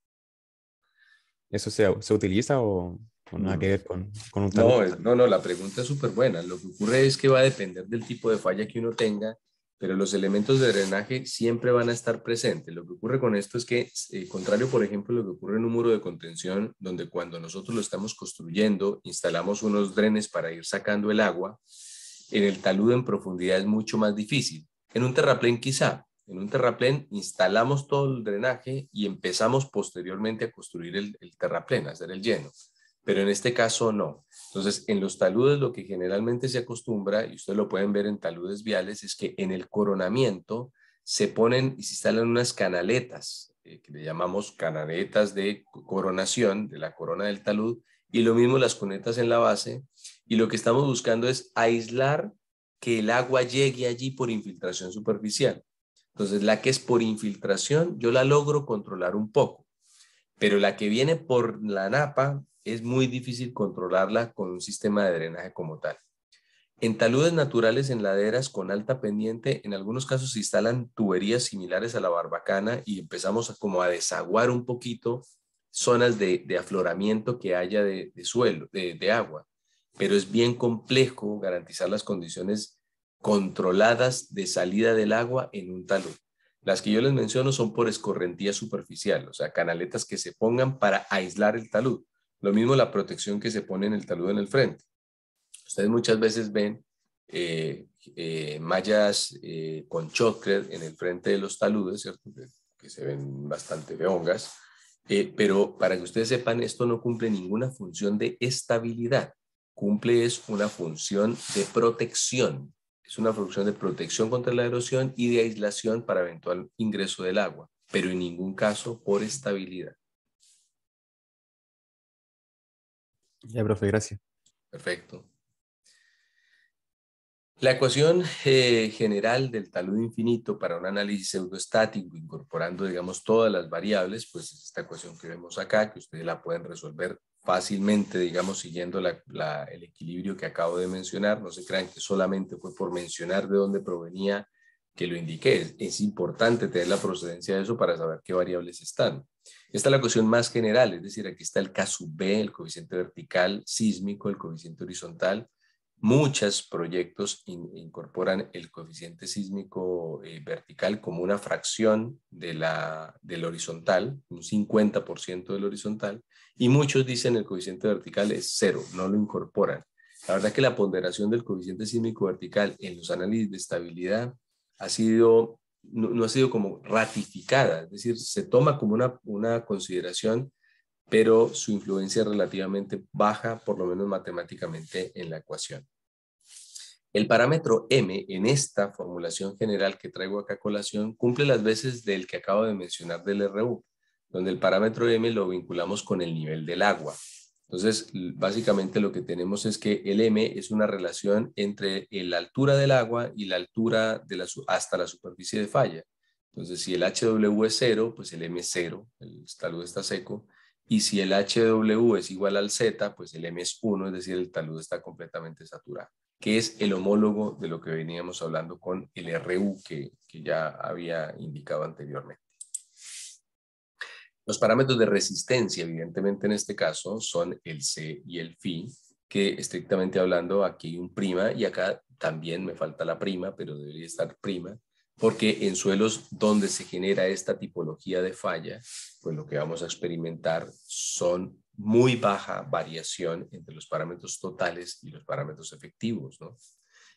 ¿Eso se utiliza o nada que ver con un talud? No, la pregunta es súper buena. Lo que ocurre es que va a depender del tipo de falla que uno tenga, pero los elementos de drenaje siempre van a estar presentes. Lo que ocurre con esto es que, contrario, por ejemplo, lo que ocurre en un muro de contención, donde cuando nosotros lo estamos construyendo, instalamos unos drenes para ir sacando el agua, en el talud en profundidad es mucho más difícil. En un terraplén quizá. En un terraplén instalamos todo el drenaje y empezamos posteriormente a construir el terraplén, a hacer el lleno. Pero en este caso no. Entonces, en los taludes lo que generalmente se acostumbra, y ustedes lo pueden ver en taludes viales, es que en el coronamiento se ponen y se instalan unas canaletas, que le llamamos canaletas de coronación, de la corona del talud, y lo mismo las cunetas en la base, y lo que estamos buscando es aislar que el agua llegue allí por infiltración superficial. Entonces, la que es por infiltración, yo la logro controlar un poco, pero la que viene por la napa es muy difícil controlarla con un sistema de drenaje como tal. En taludes naturales, en laderas con alta pendiente, en algunos casos se instalan tuberías similares a la barbacana y empezamos como a desaguar un poquito zonas de afloramiento que haya de suelo, de agua. Pero es bien complejo garantizar las condiciones controladas de salida del agua en un talud. Las que yo les menciono son por escorrentía superficial, o sea, canaletas que se pongan para aislar el talud. Lo mismo la protección que se pone en el talud en el frente. Ustedes muchas veces ven mallas con shotcrete en el frente de los taludes, ¿cierto? Que se ven bastante feongas, pero para que ustedes sepan, esto no cumple ninguna función de estabilidad, cumple es una función de protección, es una función de protección contra la erosión y de aislación para eventual ingreso del agua, pero en ningún caso por estabilidad. Ya, profe, gracias. Perfecto. La ecuación general del talud infinito para un análisis pseudoestático, incorporando, digamos, todas las variables, pues es esta ecuación que vemos acá, que ustedes la pueden resolver fácilmente, digamos, siguiendo el equilibrio que acabo de mencionar. No se crean que solamente fue por mencionar de dónde provenía que lo indiqué. Es importante tener la procedencia de eso para saber qué variables están. Esta es la ecuación más general, es decir, aquí está el K sub B, el coeficiente vertical sísmico, el coeficiente horizontal. Muchos proyectos incorporan el coeficiente sísmico vertical como una fracción del horizontal, un 50% del horizontal, y muchos dicen el coeficiente vertical es 0, no lo incorporan. La verdad que la ponderación del coeficiente sísmico vertical en los análisis de estabilidad ha sido, no ha sido como ratificada, es decir, se toma como una consideración, pero su influencia es relativamente baja, por lo menos matemáticamente, en la ecuación. El parámetro M en esta formulación general que traigo acá a colación cumple las veces del que acabo de mencionar del RU, donde el parámetro M lo vinculamos con el nivel del agua. Entonces, básicamente lo que tenemos es que el M es una relación entre la altura del agua y la altura hasta la superficie de falla. Entonces, si el HW es 0, pues el M es 0, el talud está seco. Y si el HW es igual al Z, pues el M es 1, es decir, el talud está completamente saturado, que es el homólogo de lo que veníamos hablando con el RU que ya había indicado anteriormente. Los parámetros de resistencia, evidentemente en este caso, son el C y el Φ, que estrictamente hablando aquí hay un prima y acá también me falta la prima, pero debería estar prima, porque en suelos donde se genera esta tipología de falla, pues lo que vamos a experimentar son muy baja variación entre los parámetros totales y los parámetros efectivos, ¿no?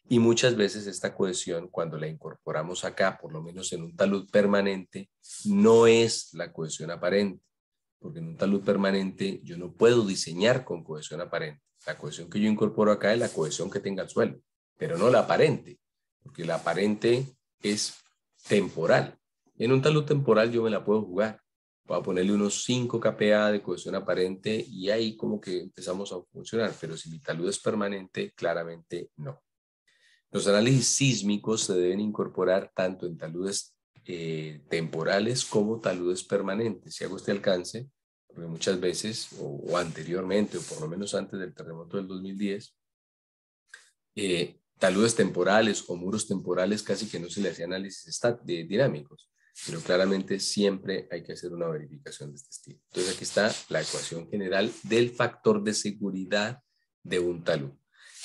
Y muchas veces esta cohesión, cuando la incorporamos acá, por lo menos en un talud permanente, no es la cohesión aparente, porque en un talud permanente yo no puedo diseñar con cohesión aparente. La cohesión que yo incorporo acá es la cohesión que tenga el suelo, pero no la aparente, porque la aparente es temporal. En un talud temporal yo me la puedo jugar. Voy a ponerle unos 5 kPa de cohesión aparente y ahí como que empezamos a funcionar, pero si mi talud es permanente, claramente no. Los análisis sísmicos se deben incorporar tanto en taludes temporales como taludes permanentes. Si hago este alcance, porque muchas veces, o anteriormente, o por lo menos antes del terremoto del 2010, taludes temporales o muros temporales casi que no se le hacía análisis dinámicos, pero claramente siempre hay que hacer una verificación de este estilo. Entonces aquí está la ecuación general del factor de seguridad de un talud.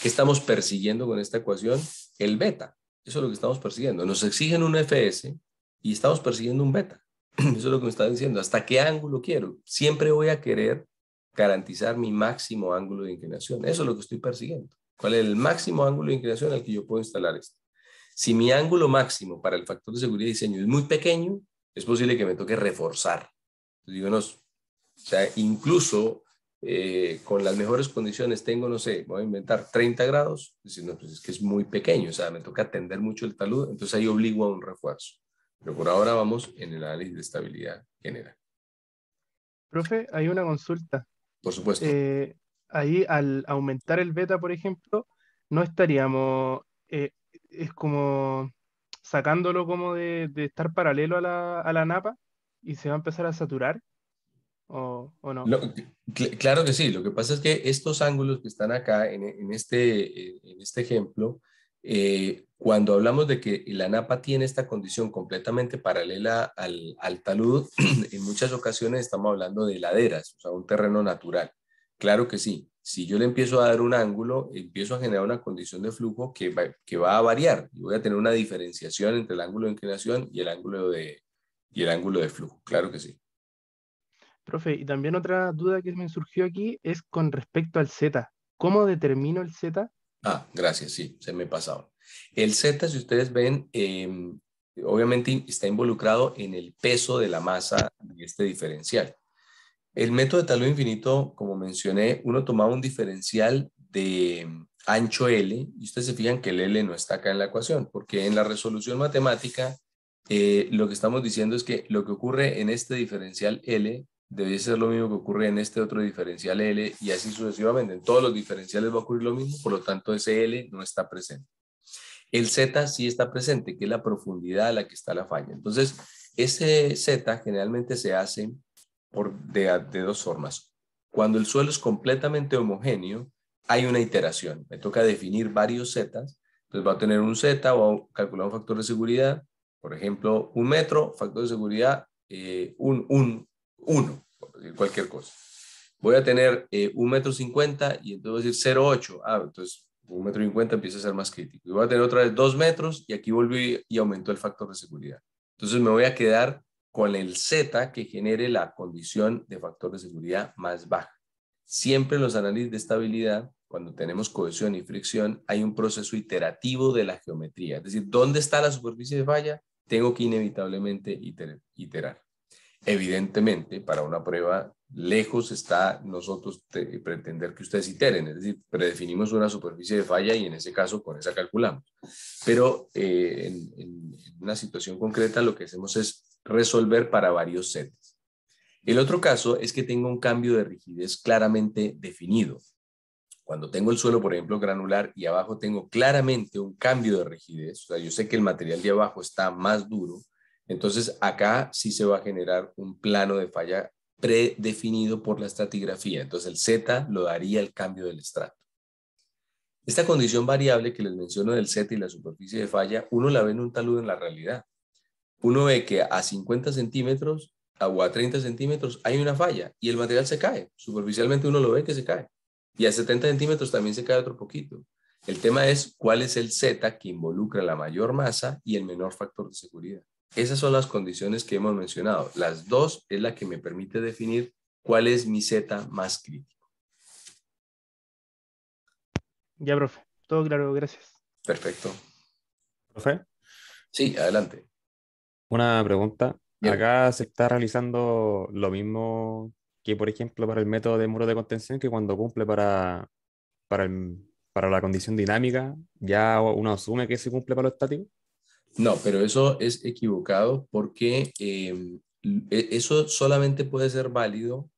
¿Qué estamos persiguiendo con esta ecuación? El beta. Eso es lo que estamos persiguiendo. Nos exigen un FS y estamos persiguiendo un beta. Eso es lo que me está diciendo. ¿Hasta qué ángulo quiero? Siempre voy a querer garantizar mi máximo ángulo de inclinación. Eso es lo que estoy persiguiendo. ¿Cuál es el máximo ángulo de inclinación al que yo puedo instalar esto? Si mi ángulo máximo para el factor de seguridad de diseño es muy pequeño, es posible que me toque reforzar. Entonces, o sea, incluso con las mejores condiciones tengo, no sé, voy a inventar 30 grados, diciendo, pues es que es muy pequeño, o sea, me toca tender mucho el talud, entonces ahí obligo a un refuerzo. Pero por ahora vamos en el análisis de estabilidad general. Profe, hay una consulta. Por supuesto. Eh, Ahí al aumentar el beta, por ejemplo, no estaríamos, es como sacándolo como de estar paralelo a la napa y se va a empezar a saturar. o no. Claro que sí, lo que pasa es que estos ángulos que están acá en este ejemplo, cuando hablamos de que la napa tiene esta condición completamente paralela al talud, en muchas ocasiones estamos hablando de laderas, o sea, un terreno natural. Claro que sí, si yo le empiezo a dar un ángulo, empiezo a generar una condición de flujo que va a variar y voy a tener una diferenciación entre el ángulo de inclinación y el ángulo de flujo, claro que sí. Profe, y también otra duda que me surgió aquí es con respecto al Z. ¿Cómo determino el Z? Ah, gracias, sí, se me pasaba. El Z, si ustedes ven, obviamente está involucrado en el peso de la masa de este diferencial. El método de talud infinito, como mencioné, uno tomaba un diferencial de ancho L, y ustedes se fijan que el L no está acá en la ecuación, porque en la resolución matemática, lo que estamos diciendo es que lo que ocurre en este diferencial L debe ser lo mismo que ocurre en este otro diferencial L, y así sucesivamente. En todos los diferenciales va a ocurrir lo mismo, por lo tanto ese L no está presente. El Z sí está presente, que es la profundidad a la que está la falla. Entonces, ese Z generalmente se hace de dos formas. Cuando el suelo es completamente homogéneo, hay una iteración. Me toca definir varios Zetas. Entonces va a tener un Z, o calcular un factor de seguridad. Por ejemplo, 1 metro, factor de seguridad, 1, por decir cualquier cosa. Voy a tener 1,50 m y entonces voy a decir 0,8. Entonces 1,50 m empieza a ser más crítico. Y voy a tener otra vez 2 metros y aquí volví y aumentó el factor de seguridad. Entonces me voy a quedar con el Z que genere la condición de factor de seguridad más baja. Siempre en los análisis de estabilidad, cuando tenemos cohesión y fricción, hay un proceso iterativo de la geometría. Es decir, ¿dónde está la superficie de falla? Tengo que inevitablemente iterar. Evidentemente, para una prueba, lejos está nosotros pretender que ustedes iteren, es decir, predefinimos una superficie de falla y en ese caso con esa calculamos. Pero en una situación concreta lo que hacemos es resolver para varios sets. El otro caso es que tengo un cambio de rigidez claramente definido. Cuando tengo el suelo, por ejemplo, granular y abajo tengo claramente un cambio de rigidez, o sea, yo sé que el material de abajo está más duro, entonces acá sí se va a generar un plano de falla predefinido por la estratigrafía. Entonces el Z lo daría el cambio del estrato. Esta condición variable que les menciono del Z y la superficie de falla, uno la ve en un talud en la realidad. Uno ve que a 50 centímetros o a 30 centímetros hay una falla y el material se cae. Superficialmente uno lo ve que se cae. Y a 70 centímetros también se cae otro poquito. El tema es cuál es el Z que involucra la mayor masa y el menor factor de seguridad. Esas son las condiciones que hemos mencionado. Las dos es la que me permite definir cuál es mi Z más crítico. Ya, profe. Todo claro, gracias. Perfecto. ¿Profe? Sí, adelante. Una pregunta. Bien. Acá se está realizando lo mismo que, por ejemplo, para el método de muro de contención, que cuando cumple para la condición dinámica, ya uno asume que se cumple para lo estático. No, pero eso es equivocado porque eso solamente puede ser válido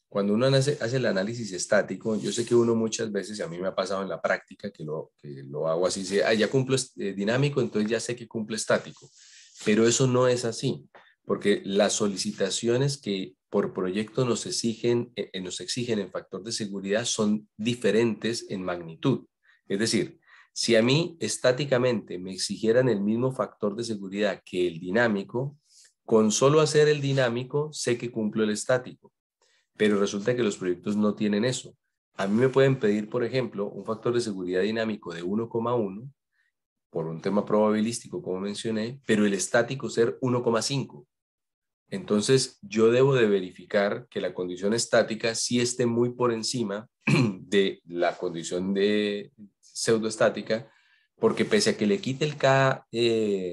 cuando uno hace el análisis estático. Yo sé que uno muchas veces, y a mí me ha pasado en la práctica, que lo hago así, ya cumplo dinámico, entonces ya sé que cumple estático. Pero eso no es así, porque las solicitaciones que por proyecto nos exigen en factor de seguridad son diferentes en magnitud. Es decir, si a mí estáticamente me exigieran el mismo factor de seguridad que el dinámico, con solo hacer el dinámico sé que cumplo el estático. Pero resulta que los proyectos no tienen eso. A mí me pueden pedir, por ejemplo, un factor de seguridad dinámico de 1,1 por un tema probabilístico, como mencioné, pero el estático ser 1,5. Entonces, yo debo de verificar que la condición estática sí esté muy por encima de la condición de pseudoestática, porque pese a que le quite el K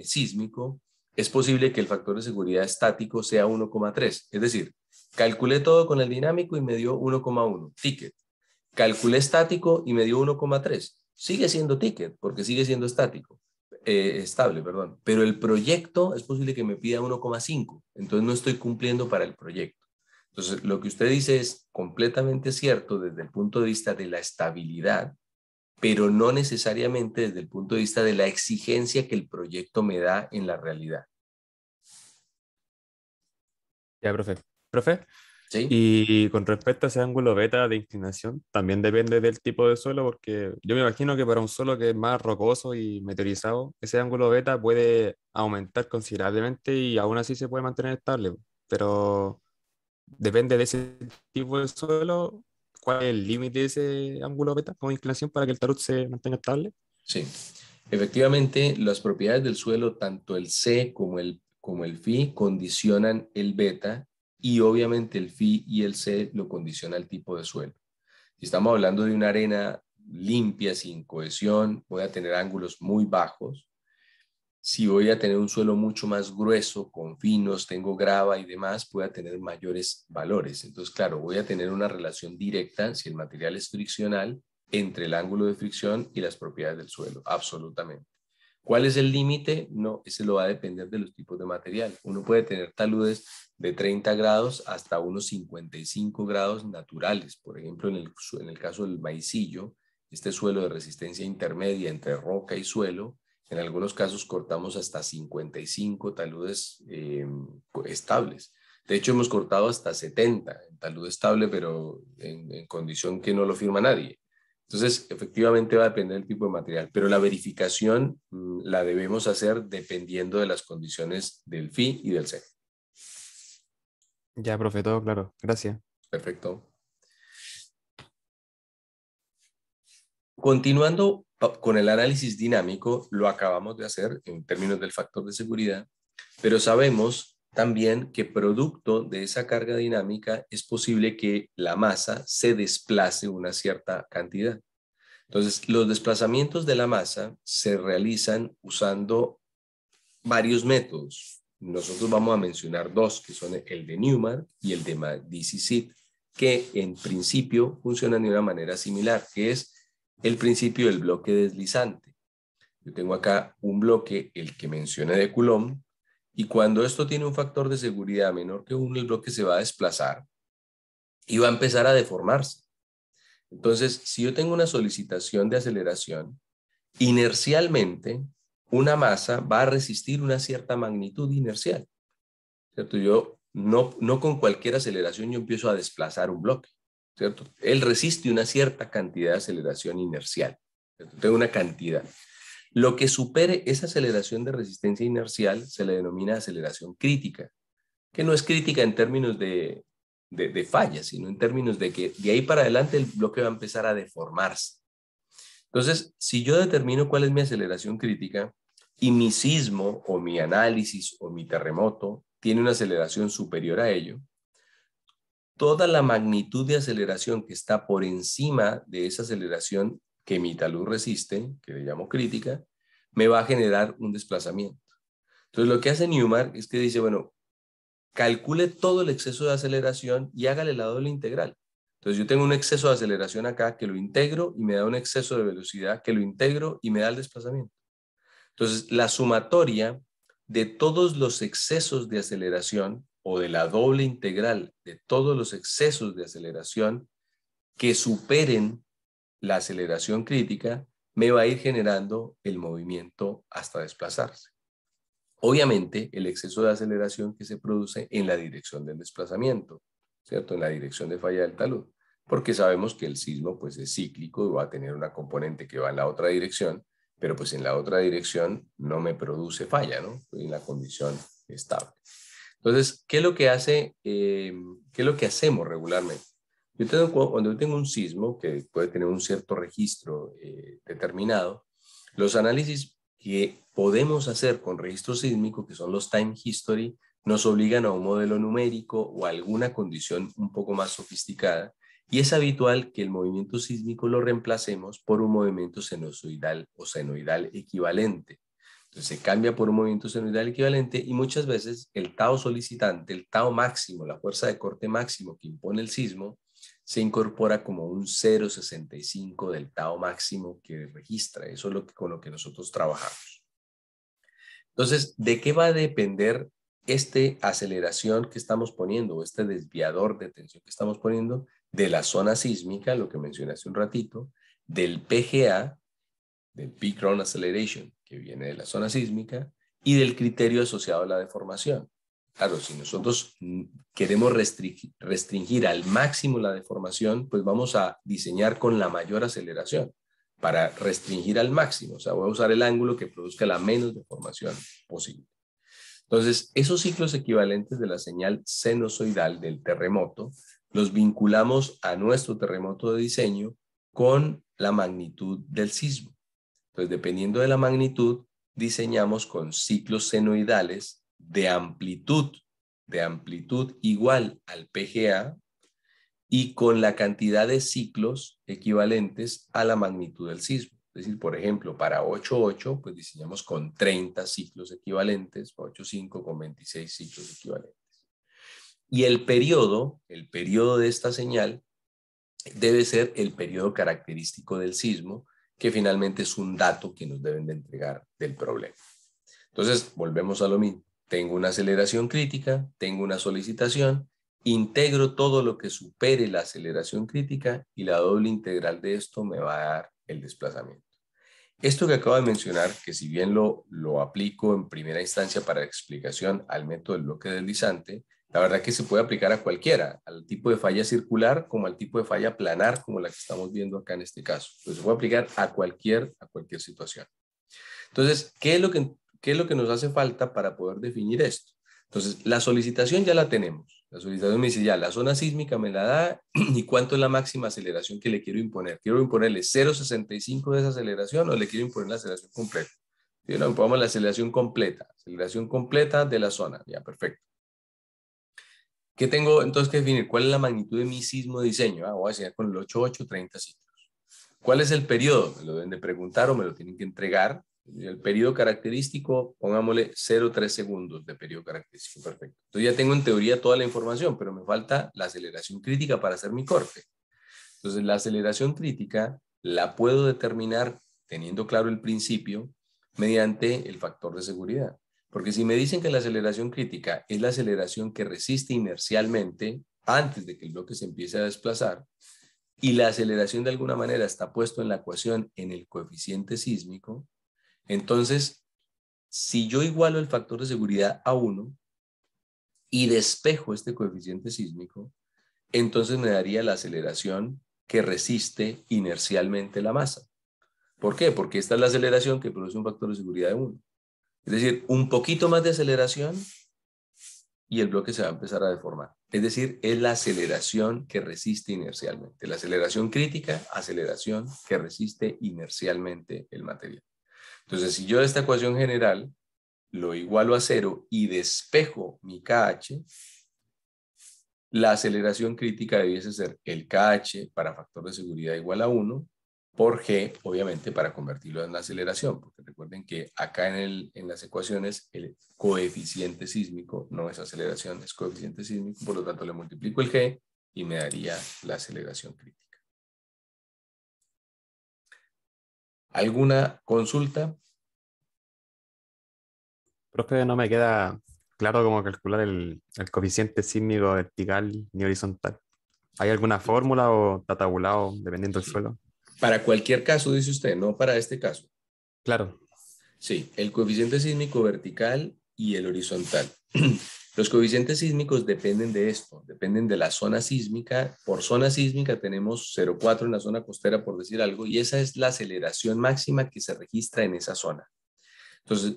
sísmico, es posible que el factor de seguridad estático sea 1,3. Es decir, calculé todo con el dinámico y me dio 1,1, ticket. Calculé estático y me dio 1,3. Sigue siendo ticket porque sigue siendo estable, perdón. Pero el proyecto es posible que me pida 1,5. Entonces no estoy cumpliendo para el proyecto. Entonces lo que usted dice es completamente cierto desde el punto de vista de la estabilidad, pero no necesariamente desde el punto de vista de la exigencia que el proyecto me da en la realidad. Ya, profe. ¿Profe? ¿Sí? Y con respecto a ese ángulo beta de inclinación, también depende del tipo de suelo, porque yo me imagino que para un suelo que es más rocoso y meteorizado, ese ángulo beta puede aumentar considerablemente y aún así se puede mantener estable. Pero depende de ese tipo de suelo, cuál es el límite de ese ángulo beta como inclinación para que el talud se mantenga estable. Sí. Efectivamente, las propiedades del suelo, tanto el C como el phi, condicionan el beta y obviamente el phi y el C lo condiciona el tipo de suelo. Si estamos hablando de una arena limpia, sin cohesión, voy a tener ángulos muy bajos. Si voy a tener un suelo mucho más grueso, con finos, tengo grava y demás, voy a tener mayores valores. Entonces, claro, voy a tener una relación directa, si el material es friccional, entre el ángulo de fricción y las propiedades del suelo, absolutamente. ¿Cuál es el límite? No, ese lo va a depender de los tipos de material. Uno puede tener taludes de 30 grados hasta unos 55 grados naturales. Por ejemplo, en el caso del maicillo, este suelo de resistencia intermedia entre roca y suelo, en algunos casos cortamos hasta 55 taludes estables. De hecho, hemos cortado hasta 70 en talud estable, pero en condición que no lo firma nadie. Entonces, efectivamente va a depender del tipo de material, pero la verificación la debemos hacer dependiendo de las condiciones del phi y del C. Ya, profe, todo claro. Gracias. Perfecto. Continuando con el análisis dinámico, lo acabamos de hacer en términos del factor de seguridad, pero sabemos también que producto de esa carga dinámica es posible que la masa se desplace una cierta cantidad. Entonces, los desplazamientos de la masa se realizan usando varios métodos. Nosotros vamos a mencionar dos, que son el de Newmark y el de Madisi-Sid, que en principio funcionan de una manera similar, que es el principio del bloque deslizante. Yo tengo acá un bloque, el que mencioné de Coulomb, y cuando esto tiene un factor de seguridad menor que 1, el bloque se va a desplazar y va a empezar a deformarse. Entonces, si yo tengo una solicitación de aceleración, inercialmente, una masa va a resistir una cierta magnitud inercial, ¿cierto? Yo no con cualquier aceleración yo empiezo a desplazar un bloque, ¿cierto? Él resiste una cierta cantidad de aceleración inercial, ¿cierto? Tengo una cantidad. Lo que supere esa aceleración de resistencia inercial se le denomina aceleración crítica, que no es crítica en términos de falla, sino en términos de que de ahí para adelante el bloque va a empezar a deformarse. Entonces, si yo determino cuál es mi aceleración crítica y mi sismo o mi análisis o mi terremoto tiene una aceleración superior a ello, toda la magnitud de aceleración que está por encima de esa aceleración que mi talud resiste, que le llamo crítica, me va a generar un desplazamiento. Entonces, lo que hace Newmark es que dice, bueno, calcule todo el exceso de aceleración y hágale la doble integral. Entonces yo tengo un exceso de aceleración acá que lo integro y me da un exceso de velocidad que lo integro y me da el desplazamiento. Entonces la sumatoria de todos los excesos de aceleración o de la doble integral de todos los excesos de aceleración que superen la aceleración crítica me va a ir generando el movimiento hasta desplazarse. Obviamente, el exceso de aceleración que se produce en la dirección del desplazamiento, ¿cierto? En la dirección de falla del talud, porque sabemos que el sismo pues, es cíclico y va a tener una componente que va en la otra dirección, pero pues en la otra dirección no me produce falla, ¿no? Estoy en la condición estable. Entonces, ¿qué es lo que qué es lo que hacemos regularmente? Cuando yo tengo un sismo que puede tener un cierto registro determinado, los análisis que podemos hacer con registro sísmico, que son los time history, nos obligan a un modelo numérico o a alguna condición un poco más sofisticada, y es habitual que el movimiento sísmico lo reemplacemos por un movimiento sinusoidal o senoidal equivalente. Entonces se cambia por un movimiento senoidal equivalente y muchas veces el tau solicitante, el tau máximo, la fuerza de corte máximo que impone el sismo, se incorpora como un 0,65 del tau máximo que registra. Eso es con lo que nosotros trabajamos. Entonces, ¿de qué va a depender esta aceleración que estamos poniendo o este desviador de tensión que estamos poniendo? De la zona sísmica, lo que mencioné hace un ratito, del PGA, del Peak Ground Acceleration, que viene de la zona sísmica, y del criterio asociado a la deformación, Claro, si nosotros queremos restringir al máximo la deformación, pues vamos a diseñar con la mayor aceleración para restringir al máximo. O sea, voy a usar el ángulo que produzca la menos deformación posible. Entonces, esos ciclos equivalentes de la señal sinusoidal del terremoto los vinculamos a nuestro terremoto de diseño con la magnitud del sismo. Entonces, dependiendo de la magnitud, diseñamos con ciclos senoidales de amplitud igual al PGA y con la cantidad de ciclos equivalentes a la magnitud del sismo. Es decir, por ejemplo, para 8.8, pues diseñamos con 30 ciclos equivalentes, 8.5 con 26 ciclos equivalentes. Y el periodo de esta señal debe ser el periodo característico del sismo, que finalmente es un dato que nos deben de entregar del problema. Entonces, volvemos a lo mismo. Tengo una aceleración crítica, tengo una solicitación, integro todo lo que supere la aceleración crítica y la doble integral de esto me va a dar el desplazamiento. Esto que acabo de mencionar, que si bien lo aplico en primera instancia para explicación al método del bloque deslizante, la verdad que se puede aplicar a cualquiera, al tipo de falla circular como al tipo de falla planar como la que estamos viendo acá en este caso. Entonces se puede aplicar a cualquier situación. Entonces, ¿qué es lo que nos hace falta para poder definir esto? Entonces, la solicitación ya la tenemos. La solicitación me dice ya, la zona sísmica me la da y cuánto es la máxima aceleración que le quiero imponer. ¿Quiero imponerle 0.65 de esa aceleración o le quiero imponer la aceleración completa? Si no, impongamos la aceleración completa de la zona. Ya, perfecto. ¿Qué tengo entonces que definir? ¿Cuál es la magnitud de mi sismo de diseño? Voy a diseñar con el 8.8, 30 ciclos. ¿Cuál es el periodo? Me lo deben de preguntar o me lo tienen que entregar. El periodo característico, pongámosle 0,3 segundos de periodo característico. Perfecto. Entonces ya tengo en teoría toda la información, pero me falta la aceleración crítica para hacer mi corte. Entonces la aceleración crítica la puedo determinar teniendo claro el principio mediante el factor de seguridad. Porque si me dicen que la aceleración crítica es la aceleración que resiste inercialmente antes de que el bloque se empiece a desplazar, y la aceleración de alguna manera está puesto en la ecuación en el coeficiente sísmico, entonces, si yo igualo el factor de seguridad a 1 y despejo este coeficiente sísmico, entonces me daría la aceleración que resiste inercialmente la masa. ¿Por qué? Porque esta es la aceleración que produce un factor de seguridad de 1. Es decir, un poquito más de aceleración y el bloque se va a empezar a deformar. Es decir, es la aceleración que resiste inercialmente. La aceleración crítica, aceleración que resiste inercialmente el material. Entonces, si yo esta ecuación general lo igualo a 0 y despejo mi KH, la aceleración crítica debiese ser el KH para factor de seguridad igual a 1 por G, obviamente, para convertirlo en la aceleración, porque recuerden que acá en las ecuaciones el coeficiente sísmico no es aceleración, es coeficiente sísmico, por lo tanto le multiplico el G y me daría la aceleración crítica. ¿Alguna consulta? Profe, no me queda claro cómo calcular el coeficiente sísmico vertical ni horizontal. ¿Hay alguna fórmula o está tabulado dependiendo del suelo? Para cualquier caso, dice usted, no para este caso. Claro. Sí, el coeficiente sísmico vertical y el horizontal. Los coeficientes sísmicos dependen de esto, dependen de la zona sísmica. Por zona sísmica tenemos 0,4 en la zona costera, por decir algo, y esa es la aceleración máxima que se registra en esa zona. Entonces,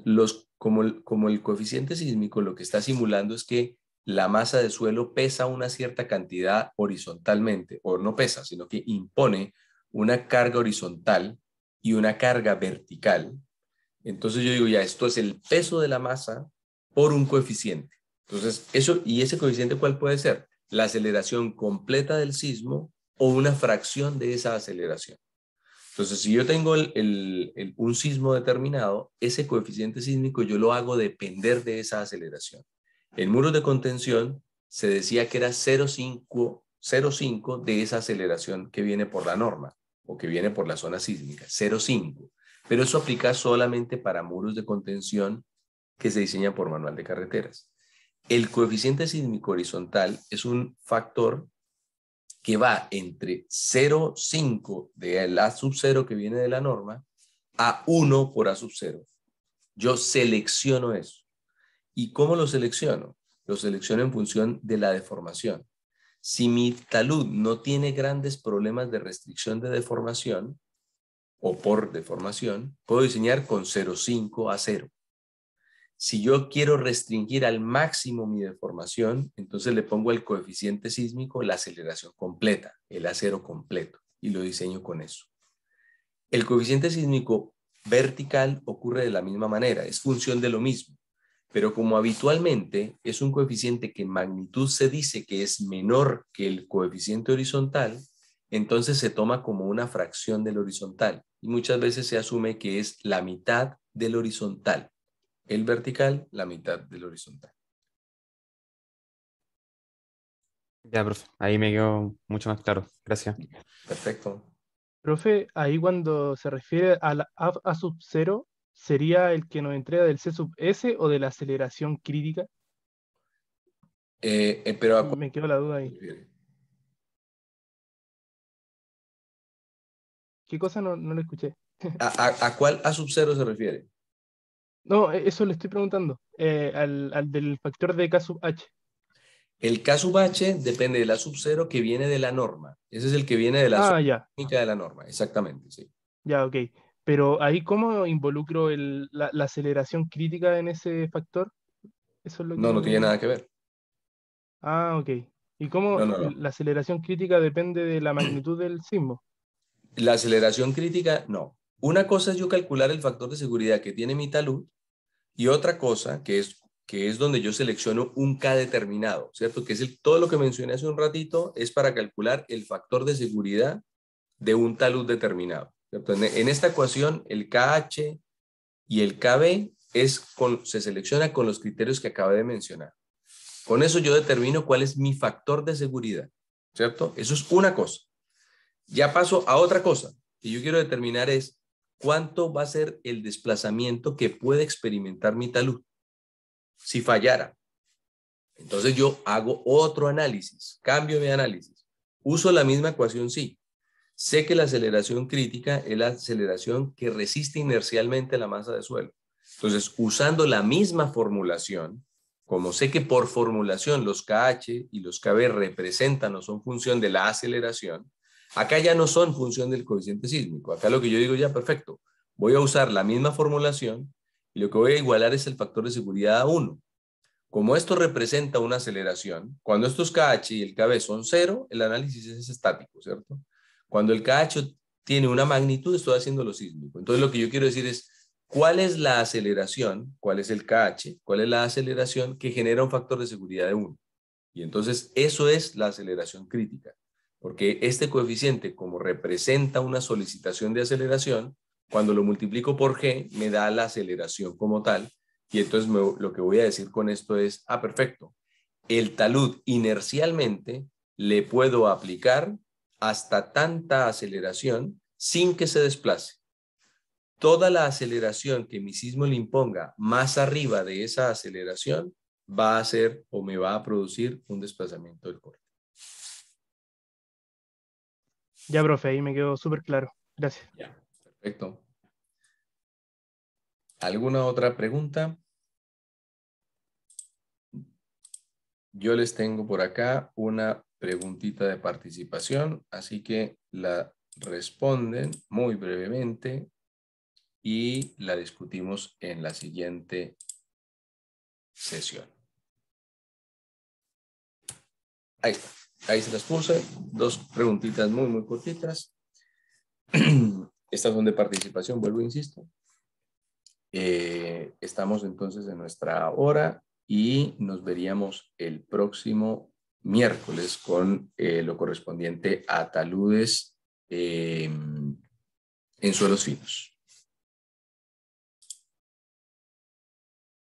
como el coeficiente sísmico lo que está simulando es que la masa de suelo pesa una cierta cantidad horizontalmente, o no pesa, sino que impone una carga horizontal y una carga vertical. Entonces yo digo, ya, esto es el peso de la masa por un coeficiente. Entonces, ese coeficiente, ¿cuál puede ser? La aceleración completa del sismo o una fracción de esa aceleración. Entonces, si yo tengo un sismo determinado, ese coeficiente sísmico yo lo hago depender de esa aceleración. En muros de contención se decía que era 0,5 de esa aceleración que viene por la norma o que viene por la zona sísmica, 0,5. Pero eso aplica solamente para muros de contención que se diseñan por manual de carreteras. El coeficiente sísmico horizontal es un factor que va entre 0,5 de A sub 0 que viene de la norma a 1 por A sub 0. Yo selecciono eso. ¿Y cómo lo selecciono? lo selecciono en función de la deformación. Si mi talud no tiene grandes problemas de restricción de deformación o por deformación, puedo diseñar con 0,5 a 0. Si yo quiero restringir al máximo mi deformación, entonces le pongo el coeficiente sísmico, la aceleración completa, el A0 completo, y lo diseño con eso. El coeficiente sísmico vertical ocurre de la misma manera, es función de lo mismo, pero como habitualmente es un coeficiente que en magnitud se dice que es menor que el coeficiente horizontal, entonces se toma como una fracción del horizontal y muchas veces se asume que es la mitad del horizontal. El vertical, la mitad del horizontal. Ya, profe, ahí me quedó mucho más claro. Gracias. Perfecto. Profe, ahí cuando se refiere a la A sub 0, ¿sería el que nos entrega del C sub S o de la aceleración crítica? Pero ¿a cuál Me quedó la duda se ahí. refiere? ¿Qué cosa no le escuché? ¿A cuál A sub 0 se refiere? No, eso le estoy preguntando. Al del factor de K sub H. El K sub H depende del A sub 0 que viene de la norma. Ese es el que viene de la zona Ah, ya, de la norma, exactamente, sí. ya, ok. Pero ahí, ¿cómo involucro la aceleración crítica en ese factor? Eso es lo que No, no tiene no. nada que ver. Ah, ok. ¿Y cómo No, no, no. la aceleración crítica depende de la magnitud del sismo? La aceleración crítica, no. Una cosa es yo calcular el factor de seguridad que tiene mi talud y otra cosa que es donde yo selecciono un K determinado, ¿cierto? Que es todo lo que mencioné hace un ratito, es para calcular el factor de seguridad de un talud determinado, ¿cierto? En esta ecuación, el KH y el KB se selecciona con los criterios que acabé de mencionar. Con eso yo determino cuál es mi factor de seguridad, ¿cierto? Eso es una cosa. Ya paso a otra cosa que yo quiero determinar es cuánto va a ser el desplazamiento que puede experimentar mi talud si fallara. Entonces yo hago otro análisis, cambio mi análisis. Uso la misma ecuación, sí. Sé que la aceleración crítica es la aceleración que resiste inercialmente la masa de suelo. Entonces, usando la misma formulación, como sé que por formulación los KH y los KB representan o son función de la aceleración, acá ya no son función del coeficiente sísmico. Acá lo que yo digo ya, perfecto, voy a usar la misma formulación y lo que voy a igualar es el factor de seguridad a 1. Como esto representa una aceleración, cuando estos KH y el KB son 0, el análisis es estático, ¿cierto? Cuando el KH tiene una magnitud, estoy haciendo lo sísmico. Entonces lo que yo quiero decir es, ¿cuál es la aceleración? ¿Cuál es el KH? ¿Cuál es la aceleración que genera un factor de seguridad de 1? Y entonces eso es la aceleración crítica. Porque este coeficiente, como representa una solicitación de aceleración, cuando lo multiplico por G, me da la aceleración como tal. Y entonces lo que voy a decir con esto es, perfecto, el talud inercialmente le puedo aplicar hasta tanta aceleración sin que se desplace. Toda la aceleración que mi sismo le imponga más arriba de esa aceleración va a hacer o me va a producir un desplazamiento del corte. Ya, profe, ahí me quedó súper claro. Gracias. Ya, perfecto. ¿Alguna otra pregunta? Yo les tengo por acá una preguntita de participación, así que la responden muy brevemente y la discutimos en la siguiente sesión. Ahí está. Ahí se las puse. Dos preguntitas muy, muy cortitas. Estas son de participación, vuelvo, insisto. Estamos entonces en nuestra hora y nos veríamos el próximo miércoles con lo correspondiente a taludes en suelos finos.